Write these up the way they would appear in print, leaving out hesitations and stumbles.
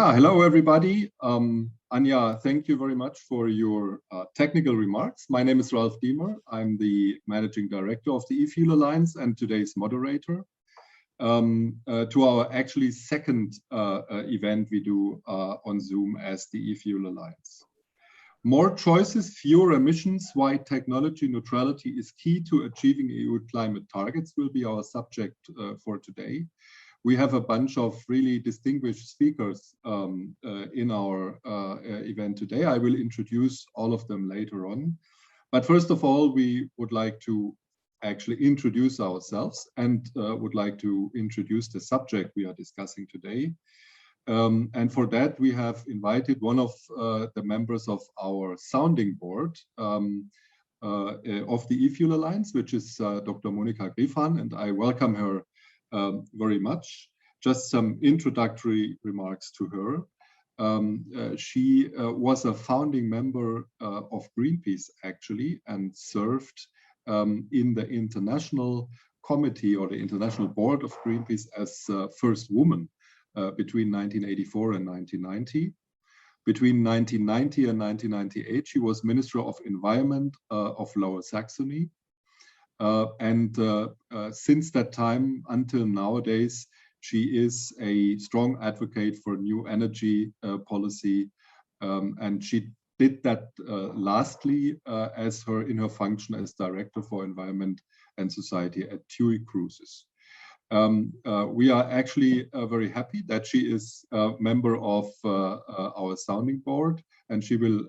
Yeah, hello everybody. Anja, thank you very much for your technical remarks. My name is Ralph Diemer. I'm the Managing Director of the eFuel Alliance and today's moderator to our actually second event we do on Zoom as the eFuel Alliance. More choices, fewer emissions, why technology neutrality is key to achieving EU climate targets will be our subject for today. We have a bunch of really distinguished speakers in our event today. I will introduce all of them later on. But first of all, we would like to actually introduce ourselves and would like to introduce the subject we are discussing today. And for that, we have invited one of the members of our sounding board of the eFuel Alliance, which is Dr. Monika Griefahn, and I welcome her very much. Just some introductory remarks to her. She was a founding member of Greenpeace, actually, and served in the international committee or the international board of Greenpeace as first woman between 1984 and 1990. Between 1990 and 1998, she was Minister of Environment of Lower Saxony. Since that time until nowadays, she is a strong advocate for new energy policy, and she did that lastly in her function as Director for Environment and Society at TUI Cruises. We are actually very happy that she is a member of our sounding board, and she will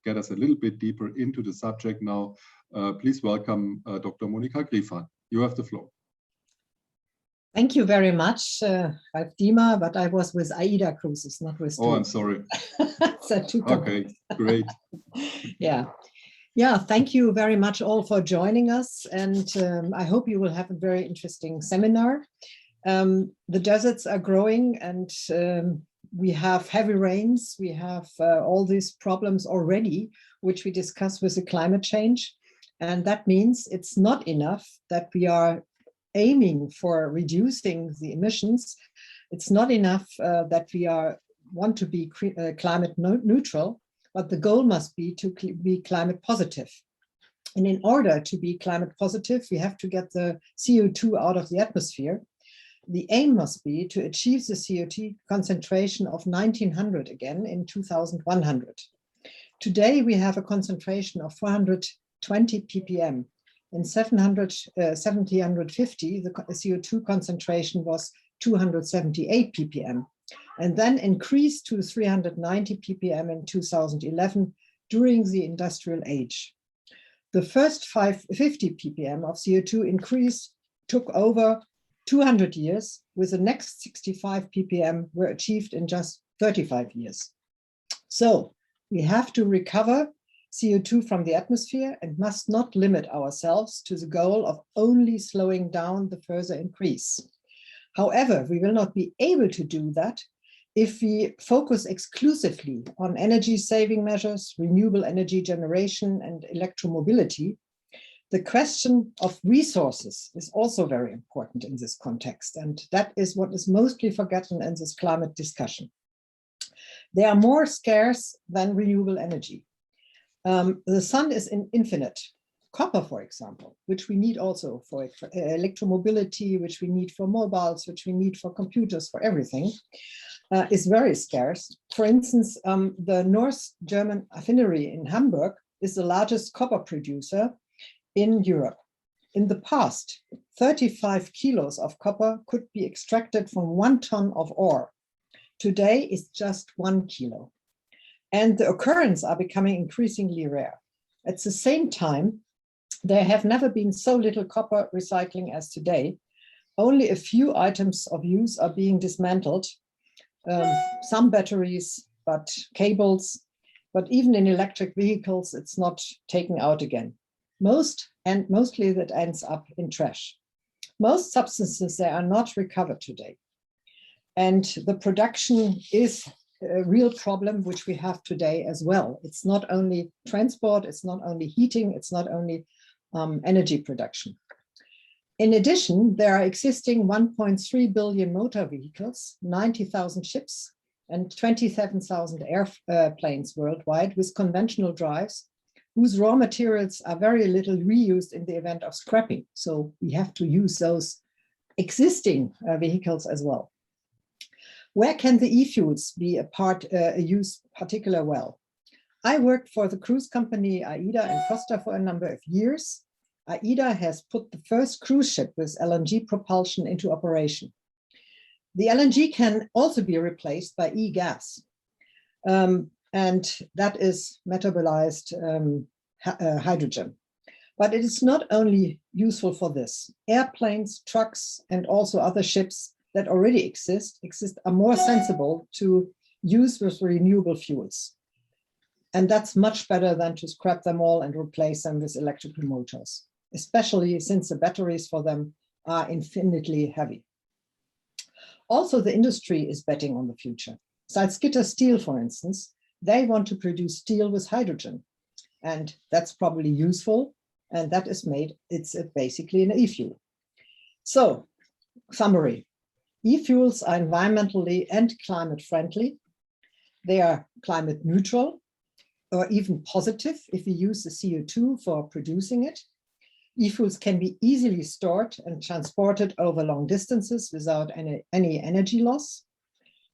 get us a little bit deeper into the subject now. Please welcome Dr. Monika Griefahn. You have the floor. Thank you very much, Ralph Diemer, but I was with AIDA Cruises, not with TUI. Oh, I'm sorry. Okay, great. Yeah, thank you very much all for joining us, and I hope you will have a very interesting seminar. The deserts are growing, and we have heavy rains. We have all these problems already, which we discussed with the climate change. And that means it's not enough that we are aiming for reducing the emissions. It's not enough that we want to be climate neutral, but the goal must be to be climate positive. And in order to be climate positive, we have to get the CO2 out of the atmosphere. The aim must be to achieve the CO2 concentration of 1900 again in 2100. Today, we have a concentration of 420 ppm. In 1750, the CO2 concentration was 278 ppm, and then increased to 390 ppm in 2011 during the industrial age. The first 50 ppm of CO2 increase took over 200 years, with the next 65 ppm were achieved in just 35 years. So we have to recover CO2 from the atmosphere and must not limit ourselves to the goal of only slowing down the further increase. However, we will not be able to do that if we focus exclusively on energy saving measures, renewable energy generation, and electromobility. The question of resources is also very important in this context, and that is what is mostly forgotten in this climate discussion. They are more scarce than renewable energy. The sun is infinite. Copper, for example, which we need also for electromobility, which we need for mobiles, which we need for computers, for everything, is very scarce. For instance, the North German Affinery in Hamburg is the largest copper producer in Europe. In the past, 35 kilos of copper could be extracted from 1 ton of ore. Today, it's just 1 kilo. And the occurrences are becoming increasingly rare. At the same time, there have never been so little copper recycling as today. Only a few items of use are being dismantled. Some batteries, but cables, but even in electric vehicles, it's not taken out again. Mostly that ends up in trash. Most substances, they are not recovered today. And the production is a real problem which we have today as well. It's not only transport, it's not only heating, it's not only energy production. In addition, there are existing 1.3 billion motor vehicles, 90,000 ships, and 27,000 airplanes worldwide with conventional drives, whose raw materials are very little reused in the event of scrapping. So we have to use those existing vehicles as well. Where can the e-fuels be used particularly well? I worked for the cruise company AIDA and Costa for a number of years. AIDA has put the first cruise ship with LNG propulsion into operation. The LNG can also be replaced by e-gas, and that is metabolized hydrogen. But it is not only useful for this. Airplanes, trucks, and also other ships that already exist are more sensible to use with renewable fuels. And that's much better than to scrap them all and replace them with electrical motors, especially since the batteries for them are infinitely heavy. Also, the industry is betting on the future. Salzgitter Steel, for instance, they want to produce steel with hydrogen. And that's probably useful. And that is it's basically an e-fuel. So, summary. E-fuels are environmentally and climate friendly. They are climate neutral, or even positive if we use the CO2 for producing it. E-fuels can be easily stored and transported over long distances without any energy loss.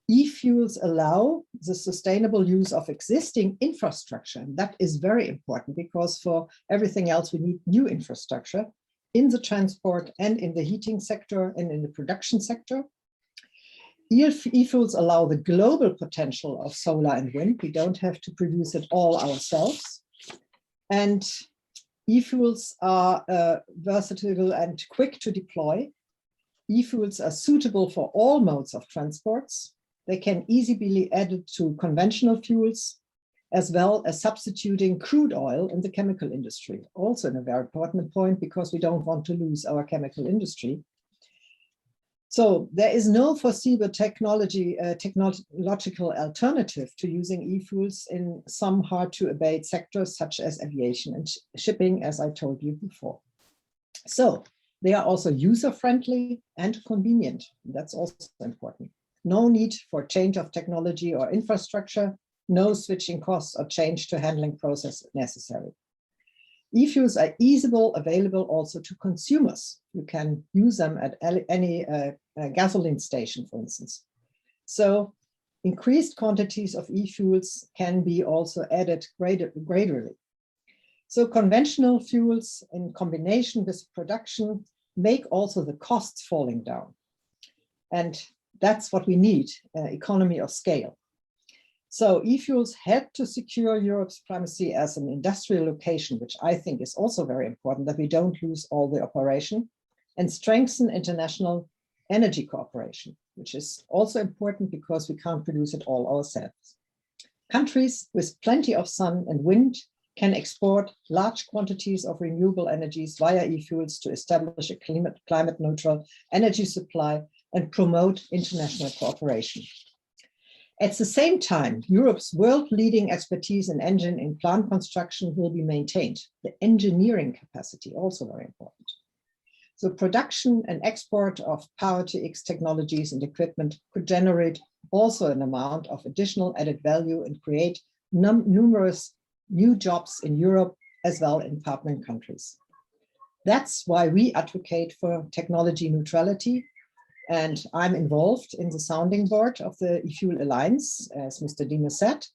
E-fuels allow the sustainable use of existing infrastructure. And that is very important because for everything else, we need new infrastructure in the transport and in the heating sector and in the production sector. E-fuels allow the global potential of solar and wind. We don't have to produce it all ourselves. And e-fuels are versatile and quick to deploy. E-fuels are suitable for all modes of transports. They can easily be added to conventional fuels, as well as substituting crude oil in the chemical industry. Also a very important point because we don't want to lose our chemical industry. So there is no foreseeable technological alternative to using e-fuels in some hard to abate sectors such as aviation and shipping, as I told you before. So they are also user-friendly and convenient. That's also important. No need for change of technology or infrastructure, no switching costs or change to handling process necessary. E-fuels are easily available also to consumers. You can use them at any gasoline station, for instance. So increased quantities of e-fuels can be also added gradually. So conventional fuels in combination with production make also the costs falling down. And that's what we need, economy of scale. So e-fuels help to secure Europe's primacy as an industrial location, which I think is also very important, that we don't lose all the operation, and strengthen international energy cooperation, which is also important because we can't produce it all ourselves. Countries with plenty of sun and wind can export large quantities of renewable energies via e-fuels to establish a climate neutral energy supply and promote international cooperation. At the same time, Europe's world-leading expertise in engine and plant construction will be maintained. The engineering capacity, also very important. So production and export of Power-to-X technologies and equipment could generate also an amount of additional added value and create numerous new jobs in Europe as well in partner countries. That's why we advocate for technology neutrality. And I'm involved in the sounding board of the eFuel Alliance, as Mr. Diemer said.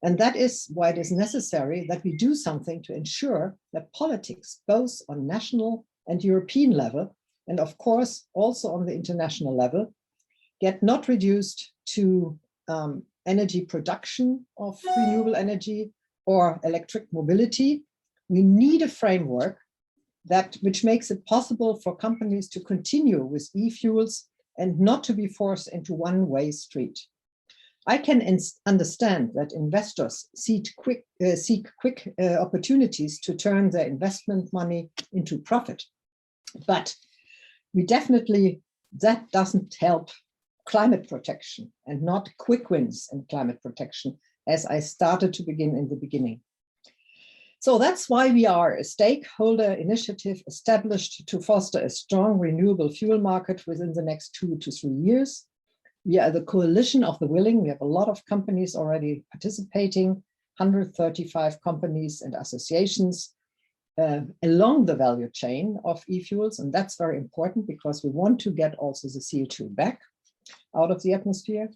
And that is why it is necessary that we do something to ensure that politics, both on national and European level, and of course, also on the international level, get not reduced to energy production of renewable energy or electric mobility. We need a framework which makes it possible for companies to continue with e-fuels and not to be forced into one-way street. I can understand that investors seek quick opportunities to turn their investment money into profit, but that doesn't help climate protection and not quick wins in climate protection, as I started to begin in the beginning. So that's why we are a stakeholder initiative established to foster a strong renewable fuel market within the next 2 to 3 years. We are the coalition of the willing. We have a lot of companies already participating, 135 companies and associations along the value chain of e-fuels. And that's very important because we want to get also the CO2 back out of the atmosphere.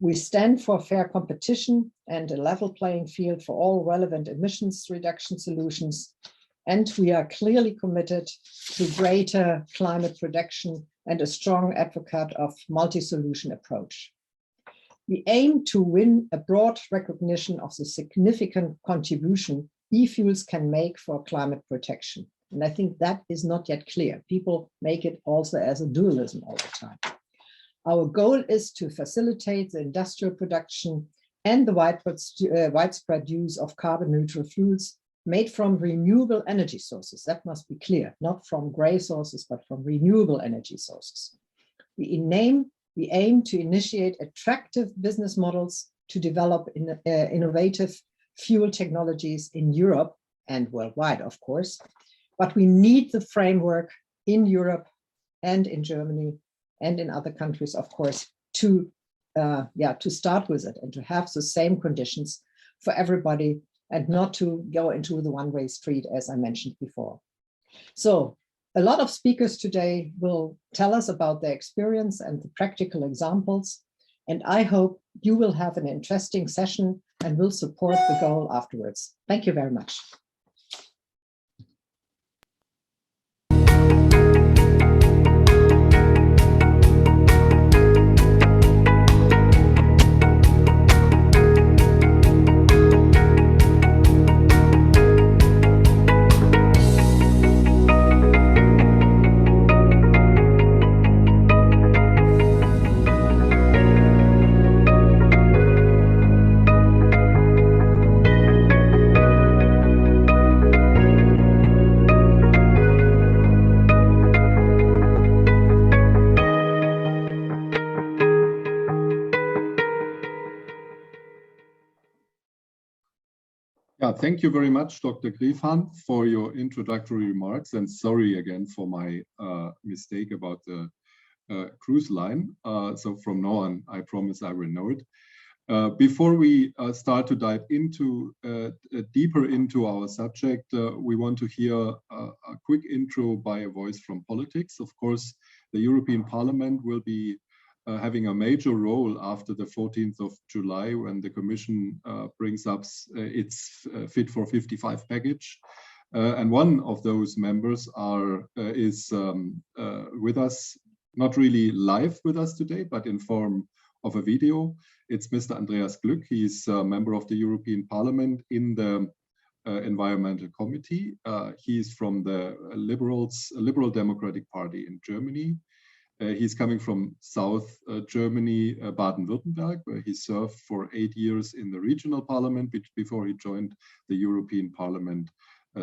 We stand for fair competition and a level playing field for all relevant emissions reduction solutions. And we are clearly committed to greater climate protection and a strong advocate of multi-solution approach. We aim to win a broad recognition of the significant contribution e-fuels can make for climate protection. And I think that is not yet clear. People make it also as a dualism all the time. Our goal is to facilitate the industrial production and the widespread use of carbon neutral fuels made from renewable energy sources. That must be clear, not from gray sources, but from renewable energy sources. We aim to initiate attractive business models to develop innovative fuel technologies in Europe and worldwide, of course. But we need the framework in Europe and in Germany and in other countries, of course, to start with it and to have the same conditions for everybody and not to go into the one-way street, as I mentioned before. So a lot of speakers today will tell us about their experience and the practical examples. And I hope you will have an interesting session and will support the goal afterwards. Thank you very much. Yeah, thank you very much, Dr. Griefahn, for your introductory remarks. And sorry again for my mistake about the cruise line. So from now on, I promise I will know it. Before we start to dive into deeper into our subject, we want to hear a quick intro by a voice from politics. Of course, the European Parliament will be having a major role after the 14th of July when the Commission brings up its Fit for 55 package. And one of those members is with us, not really live with us today, but in form of a video. It's Mr. Andreas Glück. He's a member of the European Parliament in the Environmental Committee. He's from the Liberal Democratic Party in Germany. He's coming from South Germany, Baden-Württemberg, where he served for 8 years in the regional parliament before he joined the European Parliament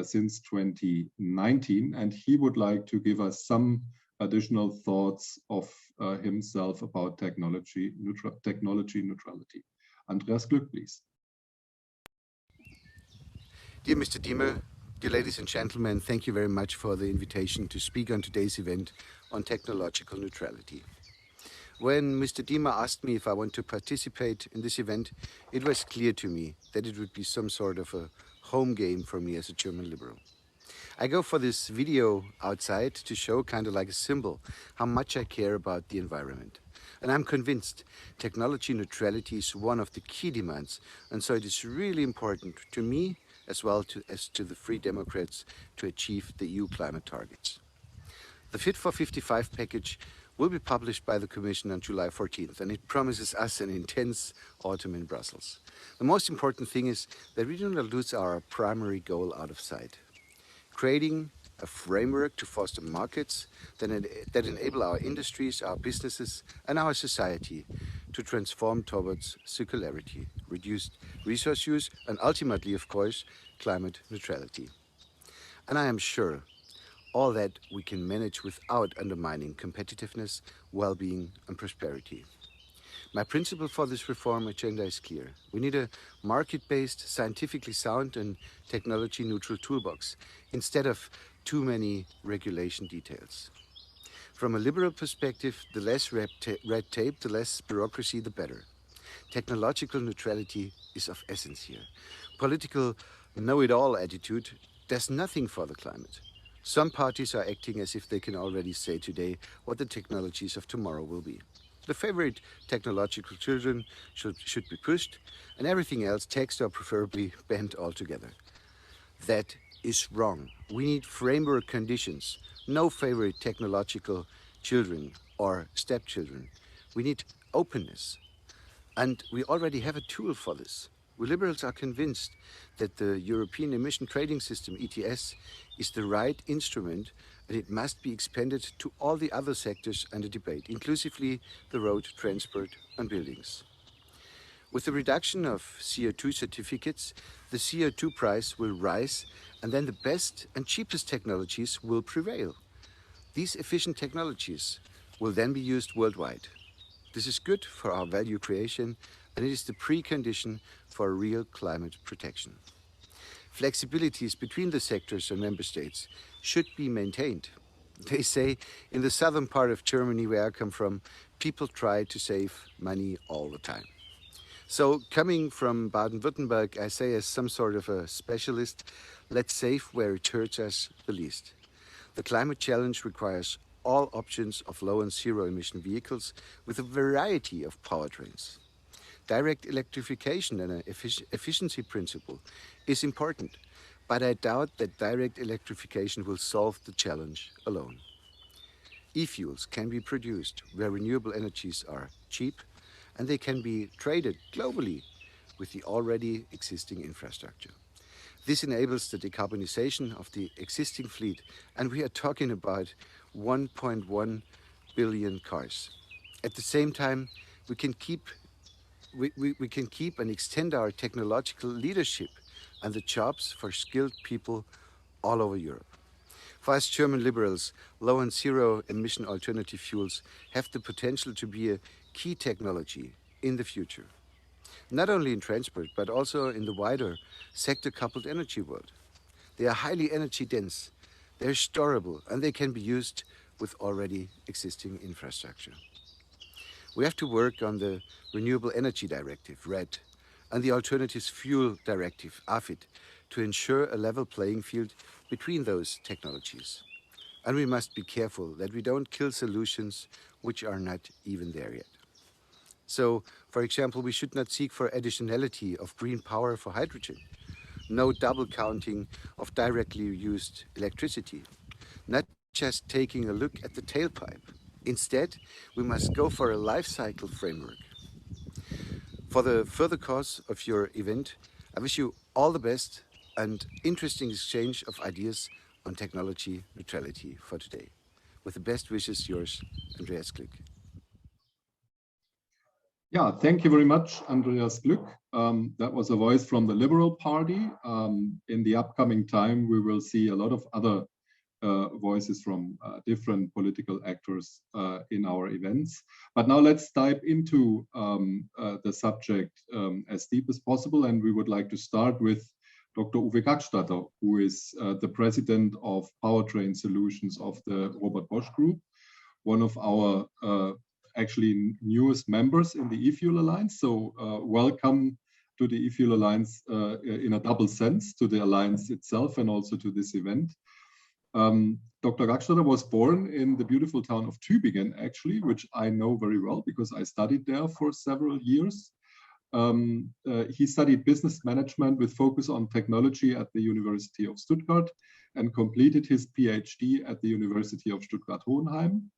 since 2019. And he would like to give us some additional thoughts of himself about technology neutrality. Andreas Glück, please. Dear Mr. Diemer, dear ladies and gentlemen, thank you very much for the invitation to speak on today's event on technological neutrality. When Mr. Diemer asked me if I want to participate in this event, it was clear to me that it would be some sort of a home game for me as a German liberal. I go for this video outside to show, kind of like a symbol, how much I care about the environment. And I'm convinced technology neutrality is one of the key demands, and so it is really important to me as well as to the Free Democrats to achieve the EU climate targets. The Fit for 55 package will be published by the Commission on July 14th, and it promises us an intense autumn in Brussels. The most important thing is that we do not lose our primary goal out of sight: creating a framework to foster markets that enable our industries, our businesses, and our society to transform towards circularity, reduced resource use, and ultimately, of course, climate neutrality. And I am sure all that we can manage without undermining competitiveness, well-being, and prosperity. My principle for this reform agenda is clear. We need a market-based, scientifically sound, and technology-neutral toolbox instead of too many regulation details. From a liberal perspective, the less red tape, the less bureaucracy, the better. Technological neutrality is of essence here. Political know-it-all attitude does nothing for the climate. Some parties are acting as if they can already say today what the technologies of tomorrow will be. The favorite technological children should be pushed, and everything else taxed or preferably banned altogether. That is wrong. We need framework conditions. No favorite technological children or stepchildren. We need openness. And we already have a tool for this. We liberals are convinced that the European Emission Trading System, ETS, is the right instrument, and it must be expanded to all the other sectors under debate, inclusively the road, transport and buildings. With the reduction of CO2 certificates, the CO2 price will rise, and then the best and cheapest technologies will prevail. These efficient technologies will then be used worldwide. This is good for our value creation, and it is the precondition for real climate protection. Flexibilities between the sectors and member states should be maintained. They say in the southern part of Germany, where I come from, people try to save money all the time. So coming from Baden-Württemberg, I say as some sort of a specialist, let's save where it hurts us the least. The climate challenge requires all options of low and zero emission vehicles with a variety of powertrains. Direct electrification and an efficiency principle is important, but I doubt that direct electrification will solve the challenge alone. E-fuels can be produced where renewable energies are cheap, and they can be traded globally with the already existing infrastructure. This enables the decarbonization of the existing fleet, and we are talking about 1.1 billion cars. At the same time, we can keep and extend our technological leadership and the jobs for skilled people all over Europe. For us German liberals, low and zero emission alternative fuels have the potential to be a key technology in the future. Not only in transport, but also in the wider sector-coupled energy world. They are highly energy dense, they're storable, and they can be used with already existing infrastructure. We have to work on the Renewable Energy Directive, RED, and the Alternatives Fuel Directive, AFID, to ensure a level playing field between those technologies. And we must be careful that we don't kill solutions which are not even there yet. So, for example, we should not seek for additionality of green power for hydrogen, no double counting of directly used electricity, not just taking a look at the tailpipe. Instead, we must go for a life cycle framework. For the further course of your event, I wish you all the best and interesting exchange of ideas on technology neutrality for today. With the best wishes, yours, Andreas Glück. Yeah, thank you very much, Andreas Glück. That was a voice from the Liberal Party. In the upcoming time, we will see a lot of other voices from different political actors in our events. But now let's dive into the subject as deep as possible. And we would like to start with Dr. Uwe Gackstatter, who is the president of Powertrain Solutions of the Robert Bosch Group, one of our actually newest members in the eFuel Alliance. So welcome to the eFuel Alliance in a double sense, to the Alliance itself and also to this event. Dr. Gackstatter was born in the beautiful town of Tübingen, actually, which I know very well because I studied there for several years. He studied business management with focus on technology at the University of Stuttgart and completed his PhD at the University of Stuttgart-Hohenheim.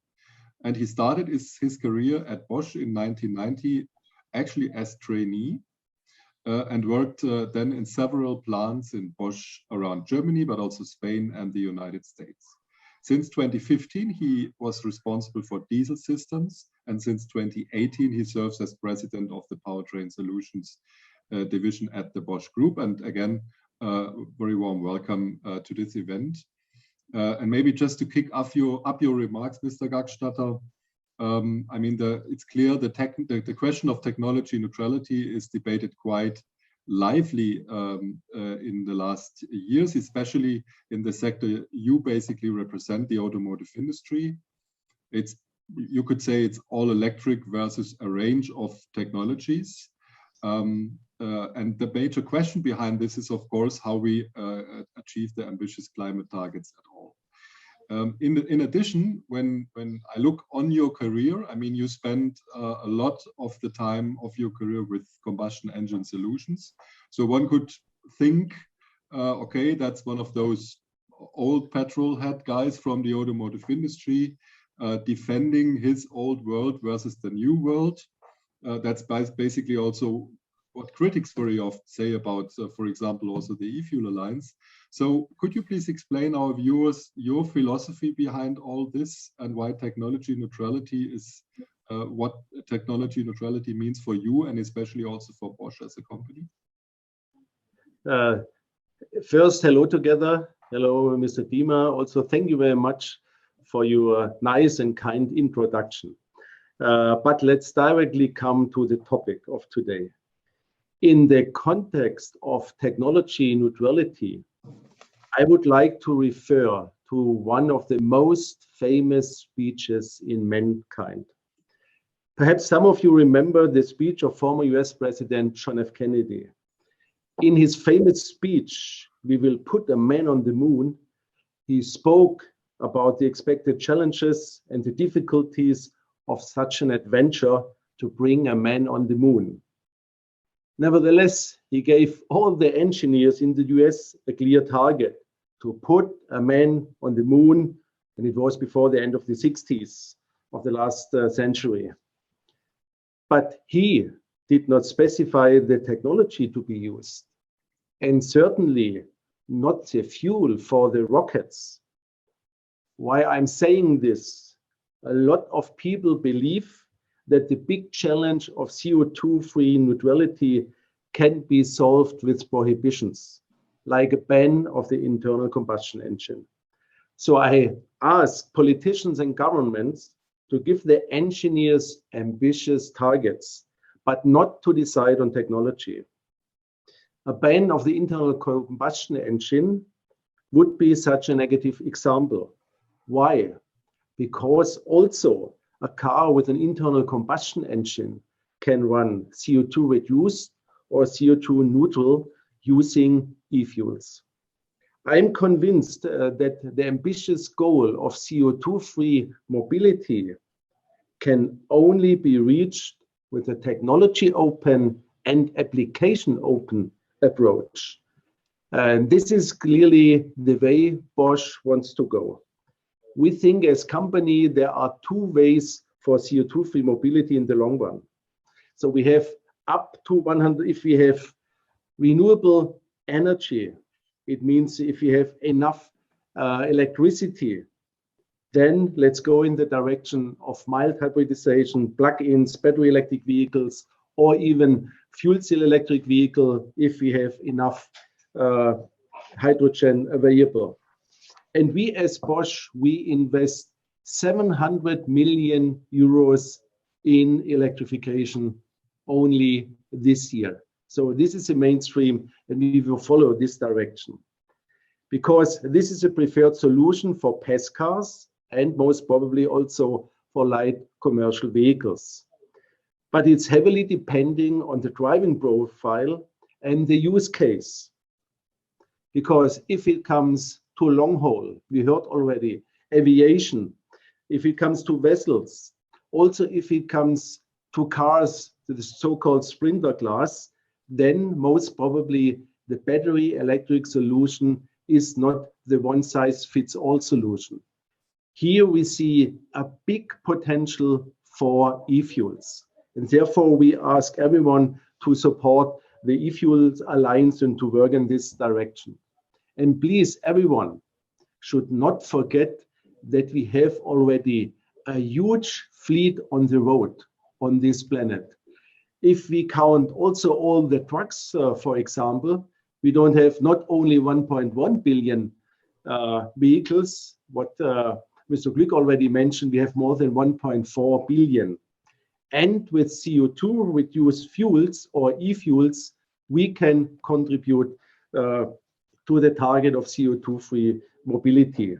And he started his career at Bosch in 1990, actually as trainee, and worked then in several plants in Bosch around Germany, but also Spain and the United States. Since 2015, he was responsible for diesel systems, and since 2018, he serves as president of the Powertrain Solutions division at the Bosch Group. And again, very warm welcome to this event. And maybe just to kick off your remarks, Mr. Gackstatter, I mean, it's clear the question of technology neutrality is debated quite lively in the last years, especially in the sector you basically represent, the automotive industry. you could say it's all electric versus a range of technologies. And the major question behind this is, of course, how we achieve the ambitious climate targets at all. In addition, when I look on your career, I mean, you spend a lot of the time of your career with combustion engine solutions. So one could think, okay, that's one of those old petrol head guys from the automotive industry, defending his old world versus the new world. That's basically also what critics very often say about, for example, also the eFuel Alliance. So could you please explain our viewers your philosophy behind all this and why technology neutrality is, what technology neutrality means for you and especially also for Bosch as a company? First, hello together. Hello, Mr. Diemer. Also, thank you very much for your nice and kind introduction. But let's directly come to the topic of today. In the context of technology neutrality, I would like to refer to one of the most famous speeches in mankind. Perhaps some of you remember the speech of former US President John F. Kennedy. In his famous speech, "We will put a man on the moon," he spoke about the expected challenges and the difficulties of such an adventure to bring a man on the moon. Nevertheless, he gave all the engineers in the US a clear target to put a man on the moon, and it was before the end of the 60s of the last century. But he did not specify the technology to be used, and certainly not the fuel for the rockets. Why I'm saying this? A lot of people believe that the big challenge of CO2-free neutrality can be solved with prohibitions, like a ban of the internal combustion engine. So I ask politicians and governments to give the engineers ambitious targets, but not to decide on technology. A ban of the internal combustion engine would be such a negative example. Why? Because also a car with an internal combustion engine can run CO2 reduced or CO2 neutral using e-fuels. I'm convinced that the ambitious goal of CO2-free mobility can only be reached with a technology-open and application-open approach. And this is clearly the way Bosch wants to go. We think as company there are two ways for CO2-free mobility in the long run. So we have up to 100, if we have renewable energy, it means if we have enough electricity, then let's go in the direction of mild hybridization, plug-ins, battery electric vehicles, or even fuel cell electric vehicle if we have enough hydrogen available. And we as Bosch, we invest 700 million euros in electrification only this year. So this is a mainstream, and we will follow this direction. Because this is a preferred solution for pass cars and most probably also for light commercial vehicles. But it's heavily depending on the driving profile and the use case. Because if it comes to long haul, we heard already, aviation, if it comes to vessels, also if it comes to cars, to the so-called sprinter class, then most probably the battery electric solution is not the one-size-fits-all solution. Here we see a big potential for e-fuels. And therefore we ask everyone to support the eFuels Alliance and to work in this direction. And please, everyone should not forget that we have already a huge fleet on the road on this planet. If we count also all the trucks, for example, we don't have not only 1.1 billion vehicles, what Mr. Glück already mentioned, we have more than 1.4 billion. And with CO2 reduced fuels or e-fuels, we can contribute to the target of CO2-free mobility.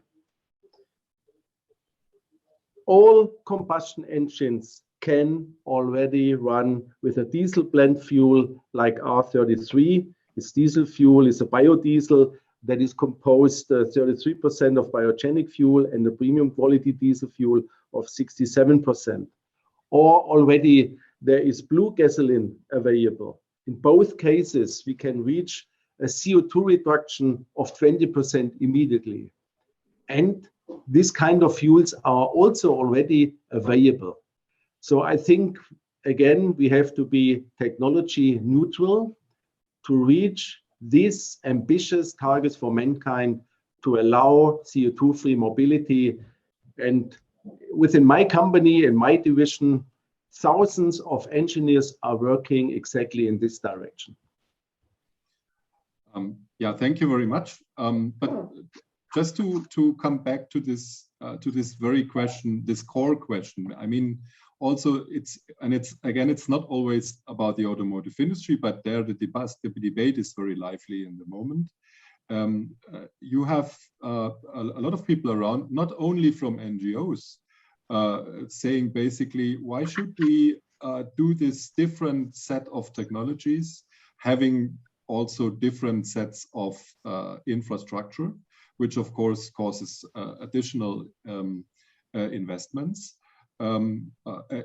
all combustion engines can already run with a diesel blend fuel like R33. It's diesel fuel, is a biodiesel that is composed 33% of biogenic fuel and the premium quality diesel fuel of 67%. Or already there is blue gasoline available. In both cases, we can reach a CO2 reduction of 20% immediately. And this kind of fuels are also already available. So I think, again, we have to be technology neutral to reach these ambitious targets for mankind to allow CO2-free mobility. And within my company and my division, thousands of engineers are working exactly in this direction. Yeah, thank you very much. But just to come back to this very question, this core question. I mean, also it's not always about the automotive industry, but there the debate is very lively in the moment. You have a lot of people around, not only from NGOs, saying basically, why should we do this different set of technologies, having also different sets of infrastructure, which of course causes additional investments.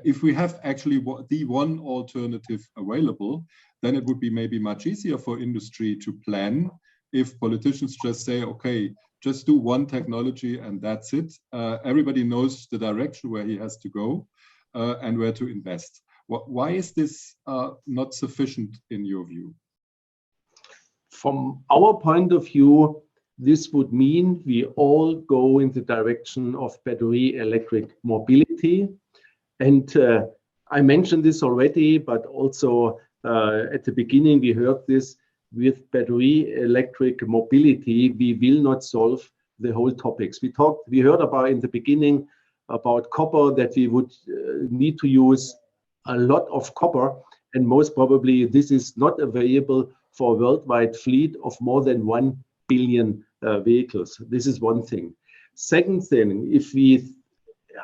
If we have actually the one alternative available, then it would be maybe much easier for industry to plan. If politicians just say, okay, just do one technology and that's it, everybody knows the direction where he has to go and where to invest. Why is this not sufficient in your view? From our point of view, this would mean we all go in the direction of battery electric mobility. And I mentioned this already, but also at the beginning we heard this, with battery electric mobility, we will not solve the whole topics. We heard about in the beginning about copper, that we would need to use a lot of copper, and most probably this is not available for a worldwide fleet of more than 1 billion vehicles. This is one thing. Second thing,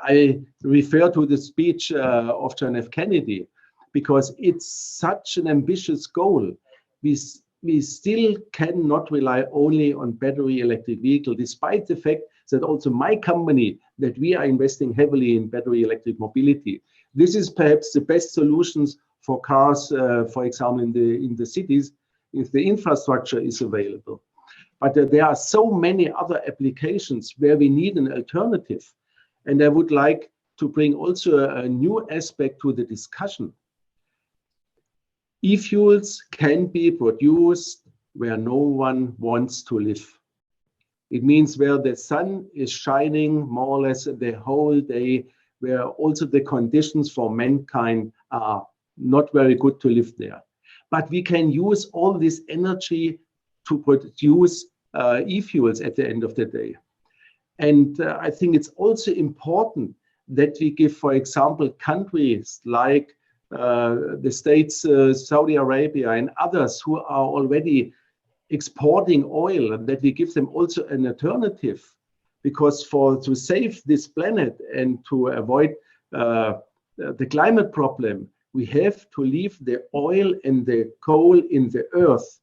I refer to the speech of John F. Kennedy, because it's such an ambitious goal. We still cannot rely only on battery electric vehicle, despite the fact that also my company, that we are investing heavily in battery electric mobility. This is perhaps the best solutions for cars, for example, in the cities, if the infrastructure is available. But there are so many other applications where we need an alternative. And I would like to bring also a new aspect to the discussion. E-fuels can be produced where no one wants to live. It means where the sun is shining more or less the whole day, where also the conditions for mankind are not very good to live there. But we can use all this energy to produce e-fuels at the end of the day. And I think it's also important that we give, for example, countries like the states, Saudi Arabia and others who are already exporting oil, that we give them also an alternative, because to save this planet and to avoid the climate problem, we have to leave the oil and the coal in the earth.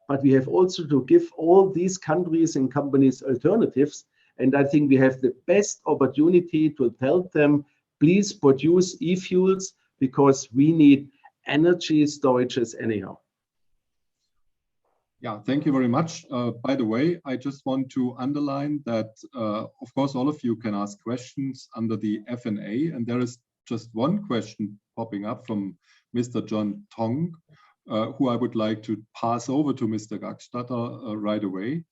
But we have also to give all these countries and companies alternatives. And I think we have the best opportunity to tell them, please produce e-fuels, because we need energy storages anyhow. Yeah, thank you very much. By the way, I just want to underline that, of course, all of you can ask questions under the F&A, and there is just one question popping up from Mr. John Tong, who I would like to pass over to Mr. Gackstatter right away.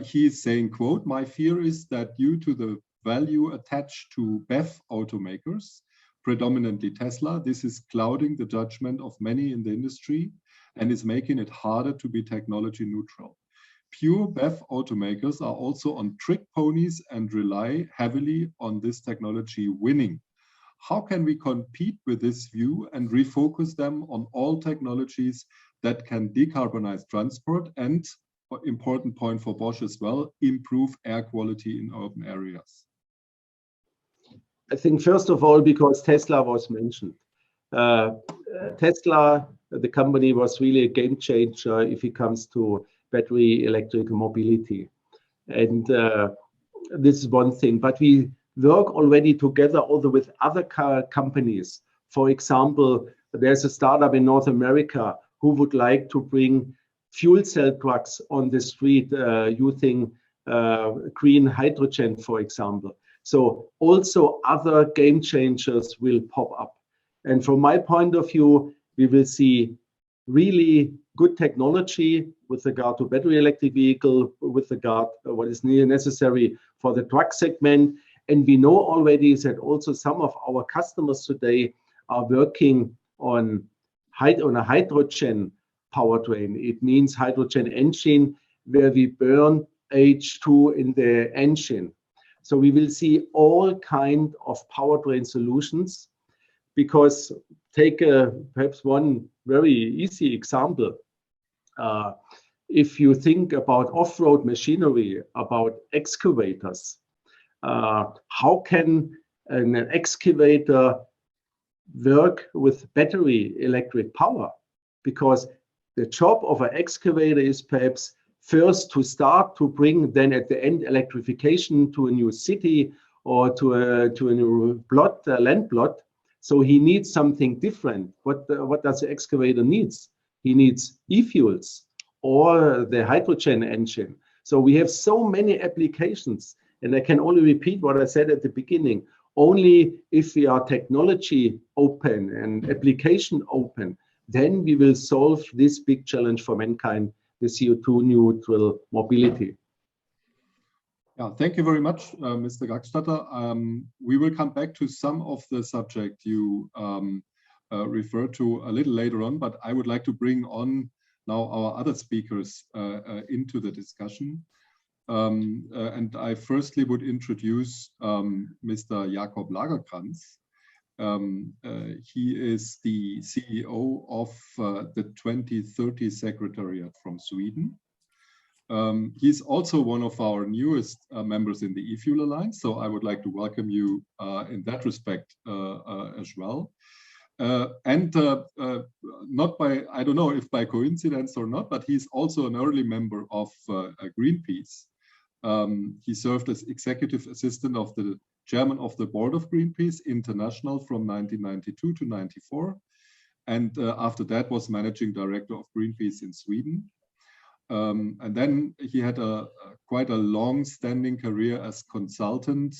He is saying, quote, "My fear is that due to the value attached to BEV automakers, predominantly Tesla, this is clouding the judgment of many in the industry and is making it harder to be technology neutral. Pure BEV automakers are also on trick ponies and rely heavily on this technology winning. How can we compete with this view and refocus them on all technologies that can decarbonize transport and, important point for Bosch as well, improve air quality in urban areas?" I think first of all, because Tesla was mentioned. Tesla, the company, was really a game changer if it comes to battery electric mobility. And this is one thing, but we work already together also with other car companies. For example, there's a startup in North America who would like to bring fuel cell trucks on the street using green hydrogen, for example. So also other game changers will pop up. And from my point of view, we will see really good technology with regard to battery electric vehicle, with regard to what is necessary for the truck segment. And we know already that also some of our customers today are working on a hydrogen powertrain. It means hydrogen engine where we burn H2 in the engine. So we will see all kind of powertrain solutions, because take perhaps one very easy example. If you think about off-road machinery, about excavators, how can an excavator work with battery electric power? Because the job of an excavator is perhaps first to start to bring then at the end electrification to a new city or to a new plot, land plot. So he needs something different. What does the excavator needs? He needs e-fuels or the hydrogen engine. So we have so many applications, and I can only repeat what I said at the beginning. Only if we are technology open and application open, then we will solve this big challenge for mankind, the CO2 neutral mobility. Yeah, thank you very much, Mr. Gackstatter. We will come back to some of the subject you referred to a little later on, but I would like to bring on now our other speakers into the discussion. And I firstly would introduce Mr. Jakob Lagercrantz. He is the CEO of the 2030 Secretariat from Sweden. He's also one of our newest members in the eFuel Alliance, so I would like to welcome you in that respect as well. Not by, I don't know if by coincidence or not, but he's also an early member of Greenpeace. He served as executive assistant of the chairman of the board of Greenpeace International from 1992 to 94. And after that was managing director of Greenpeace in Sweden. And then he had quite a long-standing career as consultant,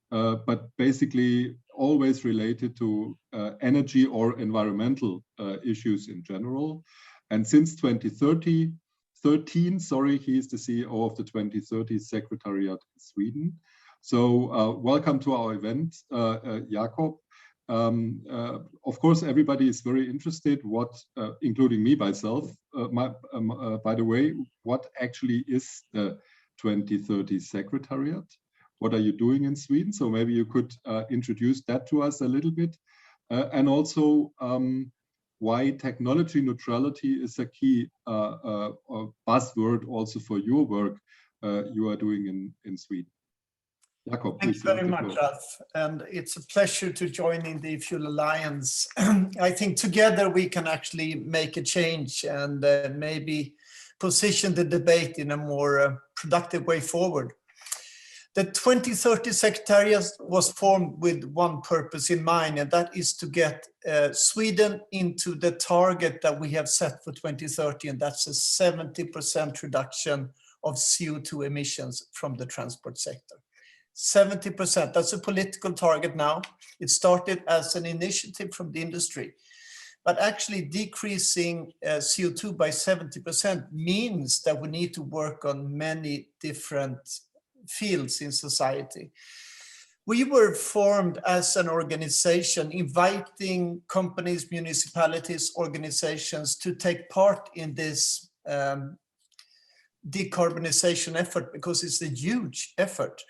but basically always related to energy or environmental issues in general. And since 2013, he is the CEO of the 2030 Secretariat in Sweden. So welcome to our event, Jakob. Of course, everybody is very interested what, including me myself, by the way, what actually is the 2030 Secretariat? What are you doing in Sweden? So maybe you could introduce that to us a little bit. And also why technology neutrality is a key buzzword also for your work you are doing in Sweden. Jakob, thank you very much, Ralph. And it's a pleasure to join in the eFuel Alliance. I think together we can actually make a change and maybe position the debate in a more productive way forward. The 2030 Secretariat was formed with one purpose in mind, and that is to get Sweden into the target that we have set for 2030, and that's a 70% reduction of CO2 emissions from the transport sector. 70%, that's a political target now. It started as an initiative from the industry, but actually decreasing CO2 by 70% means that we need to work on many different fields in society. We were formed as an organization inviting companies, municipalities, organizations to take part in this decarbonization effort, because it's a huge effort.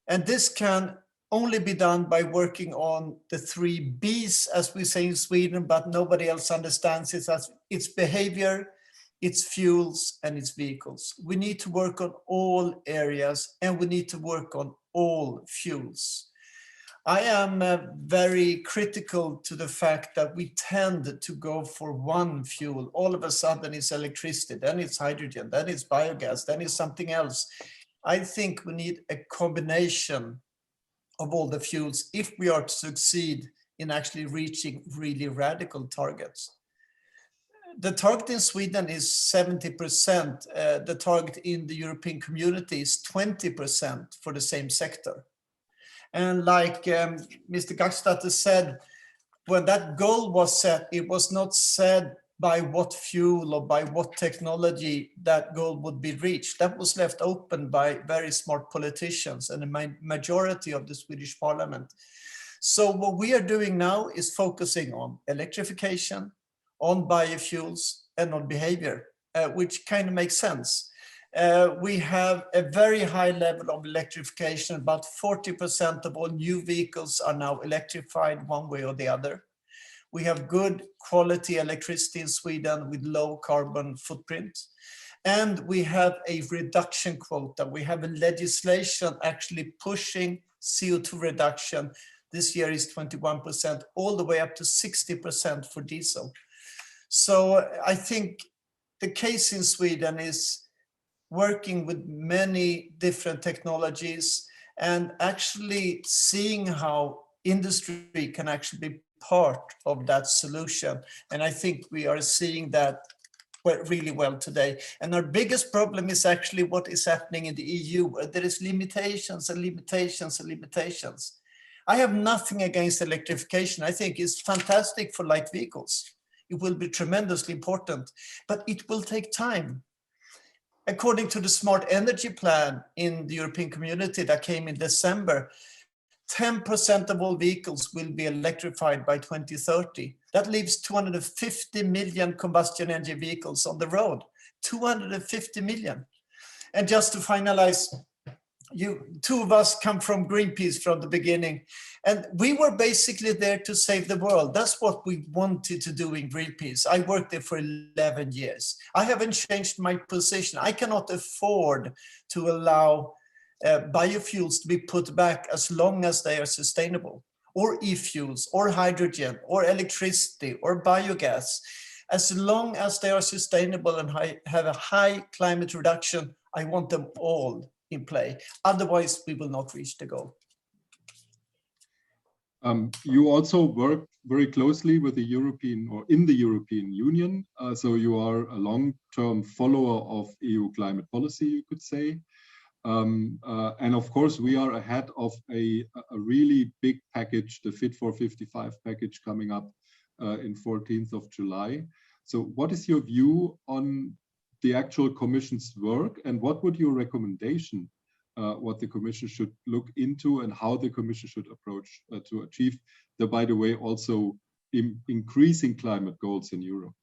And this can only be done by working on the 3 Bs, as we say in Sweden, but nobody else understands it as its behavior, its fuels, and its vehicles. We need to work on all areas, and we need to work on all fuels. I am very critical to the fact that we tend to go for one fuel. All of a sudden it's electricity, then it's hydrogen, then it's biogas, then it's something else. I think we need a combination of all the fuels if we are to succeed in actually reaching really radical targets. The target in Sweden is 70%. The target in the European community is 20% for the same sector. And like Mr. Gackstatter said, when that goal was set, it was not said by what fuel or by what technology that goal would be reached. That was left open by very smart politicians and a majority of the Swedish parliament. So what we are doing now is focusing on electrification, on biofuels, and on behavior, which kind of makes sense. We have a very high level of electrification. About 40% of all new vehicles are now electrified one way or the other. We have good quality electricity in Sweden with low carbon footprint. And we have a reduction quota. We have a legislation actually pushing CO2 reduction. This year is 21%, all the way up to 60% for diesel. So I think the case in Sweden is working with many different technologies and actually seeing how industry can actually be part of that solution. And I think we are seeing that really well today. And our biggest problem is actually what is happening in the EU, where there is limitations and limitations and limitations. I have nothing against electrification. I think it's fantastic for light vehicles. It will be tremendously important, but it will take time. According to the Smart Energy Plan in the European Community that came in December, 10% of all vehicles will be electrified by 2030. That leaves 250 million combustion engine vehicles on the road, 250 million. And just to finalize, two of us come from Greenpeace from the beginning, and we were basically there to save the world. That's what we wanted to do in Greenpeace. I worked there for 11 years. I haven't changed my position. I cannot afford to allow biofuels to be put back as long as they are sustainable, or e-fuels, or hydrogen, or electricity, or biogas. As long as they are sustainable and have a high climate reduction, I want them all in play. Otherwise, we will not reach the goal. You also work very closely with the European or in the European Union. So you are a long-term follower of EU climate policy, you could say. And of course, we are ahead of a really big package, the Fit for 55 package coming up in 14th of July. So what is your view on the actual Commission's work, and what would your recommendation, what the Commission should look into and how the Commission should approach to achieve the, by the way, also increasing climate goals in Europe?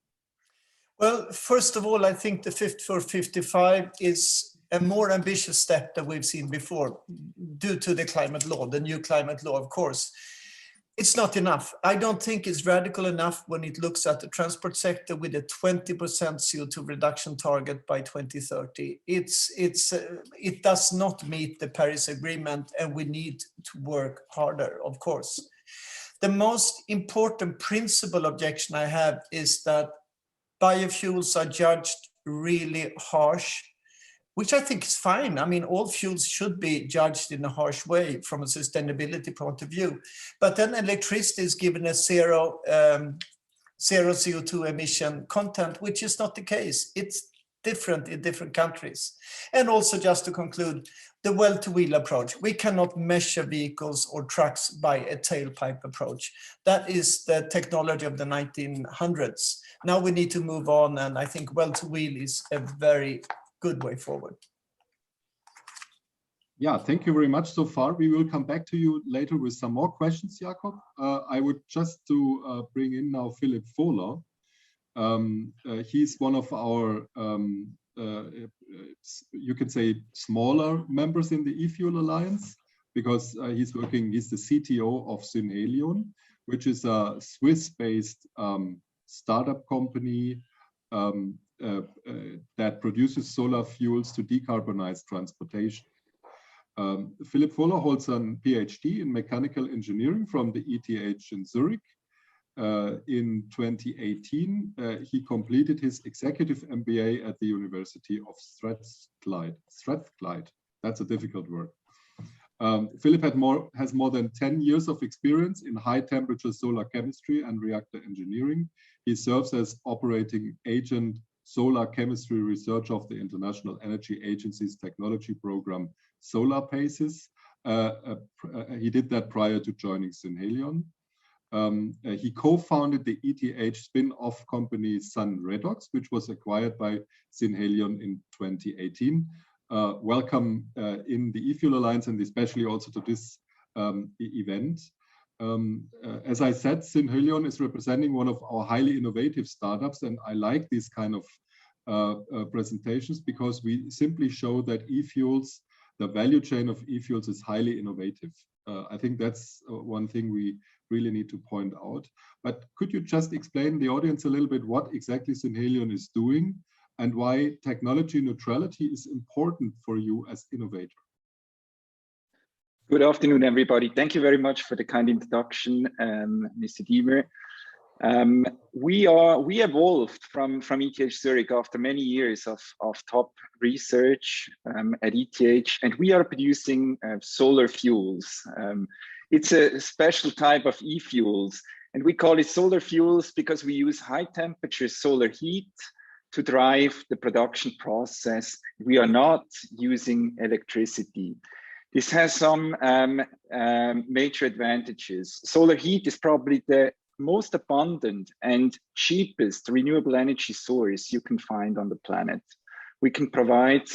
Well, first of all, I think the Fit for 55 is a more ambitious step than we've seen before, due to the climate law, the new climate law, of course. It's not enough. I don't think it's radical enough when it looks at the transport sector with a 20% CO2 reduction target by 2030. It does not meet the Paris Agreement, and we need to work harder, of course. The most important principal objection I have is that biofuels are judged really harsh, which I think is fine. I mean, all fuels should be judged in a harsh way from a sustainability point of view. But then electricity is given a zero CO2 emission content, which is not the case. It's different in different countries. And also, just to conclude, the well-to-wheel approach. We cannot measure vehicles or trucks by a tailpipe approach. That is the technology of the 1900s. Now we need to move on, and I think well-to-wheel is a very good way forward. Yeah, thank you very much so far. We will come back to you later with some more questions, Jakob. I would just to bring in now Philipp Furler. He's one of our, you can say, smaller members in the eFuel Alliance, because he's the CTO of Synhelion, which is a Swiss-based startup company that produces solar fuels to decarbonize transportation. Philipp Furler holds a PhD in mechanical engineering from the ETH in Zurich. In 2018, he completed his executive MBA at the University of Strathclyde. That's a difficult word. Philipp has more than 10 years of experience in high temperature solar chemistry and reactor engineering. He serves as operating agent solar chemistry research of the International Energy Agency's technology program, Solar Paces. He did that prior to joining Synhelion. He co-founded the ETH spin-off company Sun Redox, which was acquired by Synhelion in 2018. Welcome in the eFuel Alliance, and especially also to this event. As I said, Synhelion is representing one of our highly innovative startups, and I like these kind of presentations because we simply show that e-fuels, the value chain of e-fuels is highly innovative. I think that's one thing we really need to point out. But could you just explain the audience a little bit what exactly Synhelion is doing and why technology neutrality is important for you as innovator? Good afternoon, everybody. Thank you very much for the kind introduction, Mr. Diemer. We evolved from ETH Zurich after many years of top research at ETH, and we are producing solar fuels. It's a special type of e-fuels, and we call it solar fuels because we use high temperature solar heat to drive the production process. We are not using electricity. This has some major advantages. Solar heat is probably the most abundant and cheapest renewable energy source you can find on the planet. We can provide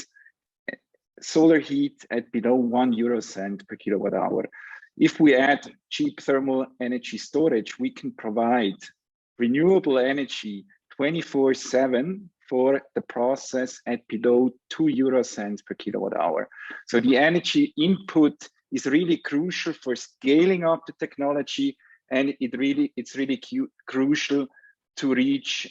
solar heat at below €1 per kilowatt hour. If we add cheap thermal energy storage, we can provide renewable energy 24/7 for the process at below €2 per kilowatt hour. So the energy input is really crucial for scaling up the technology, and it's really crucial to reach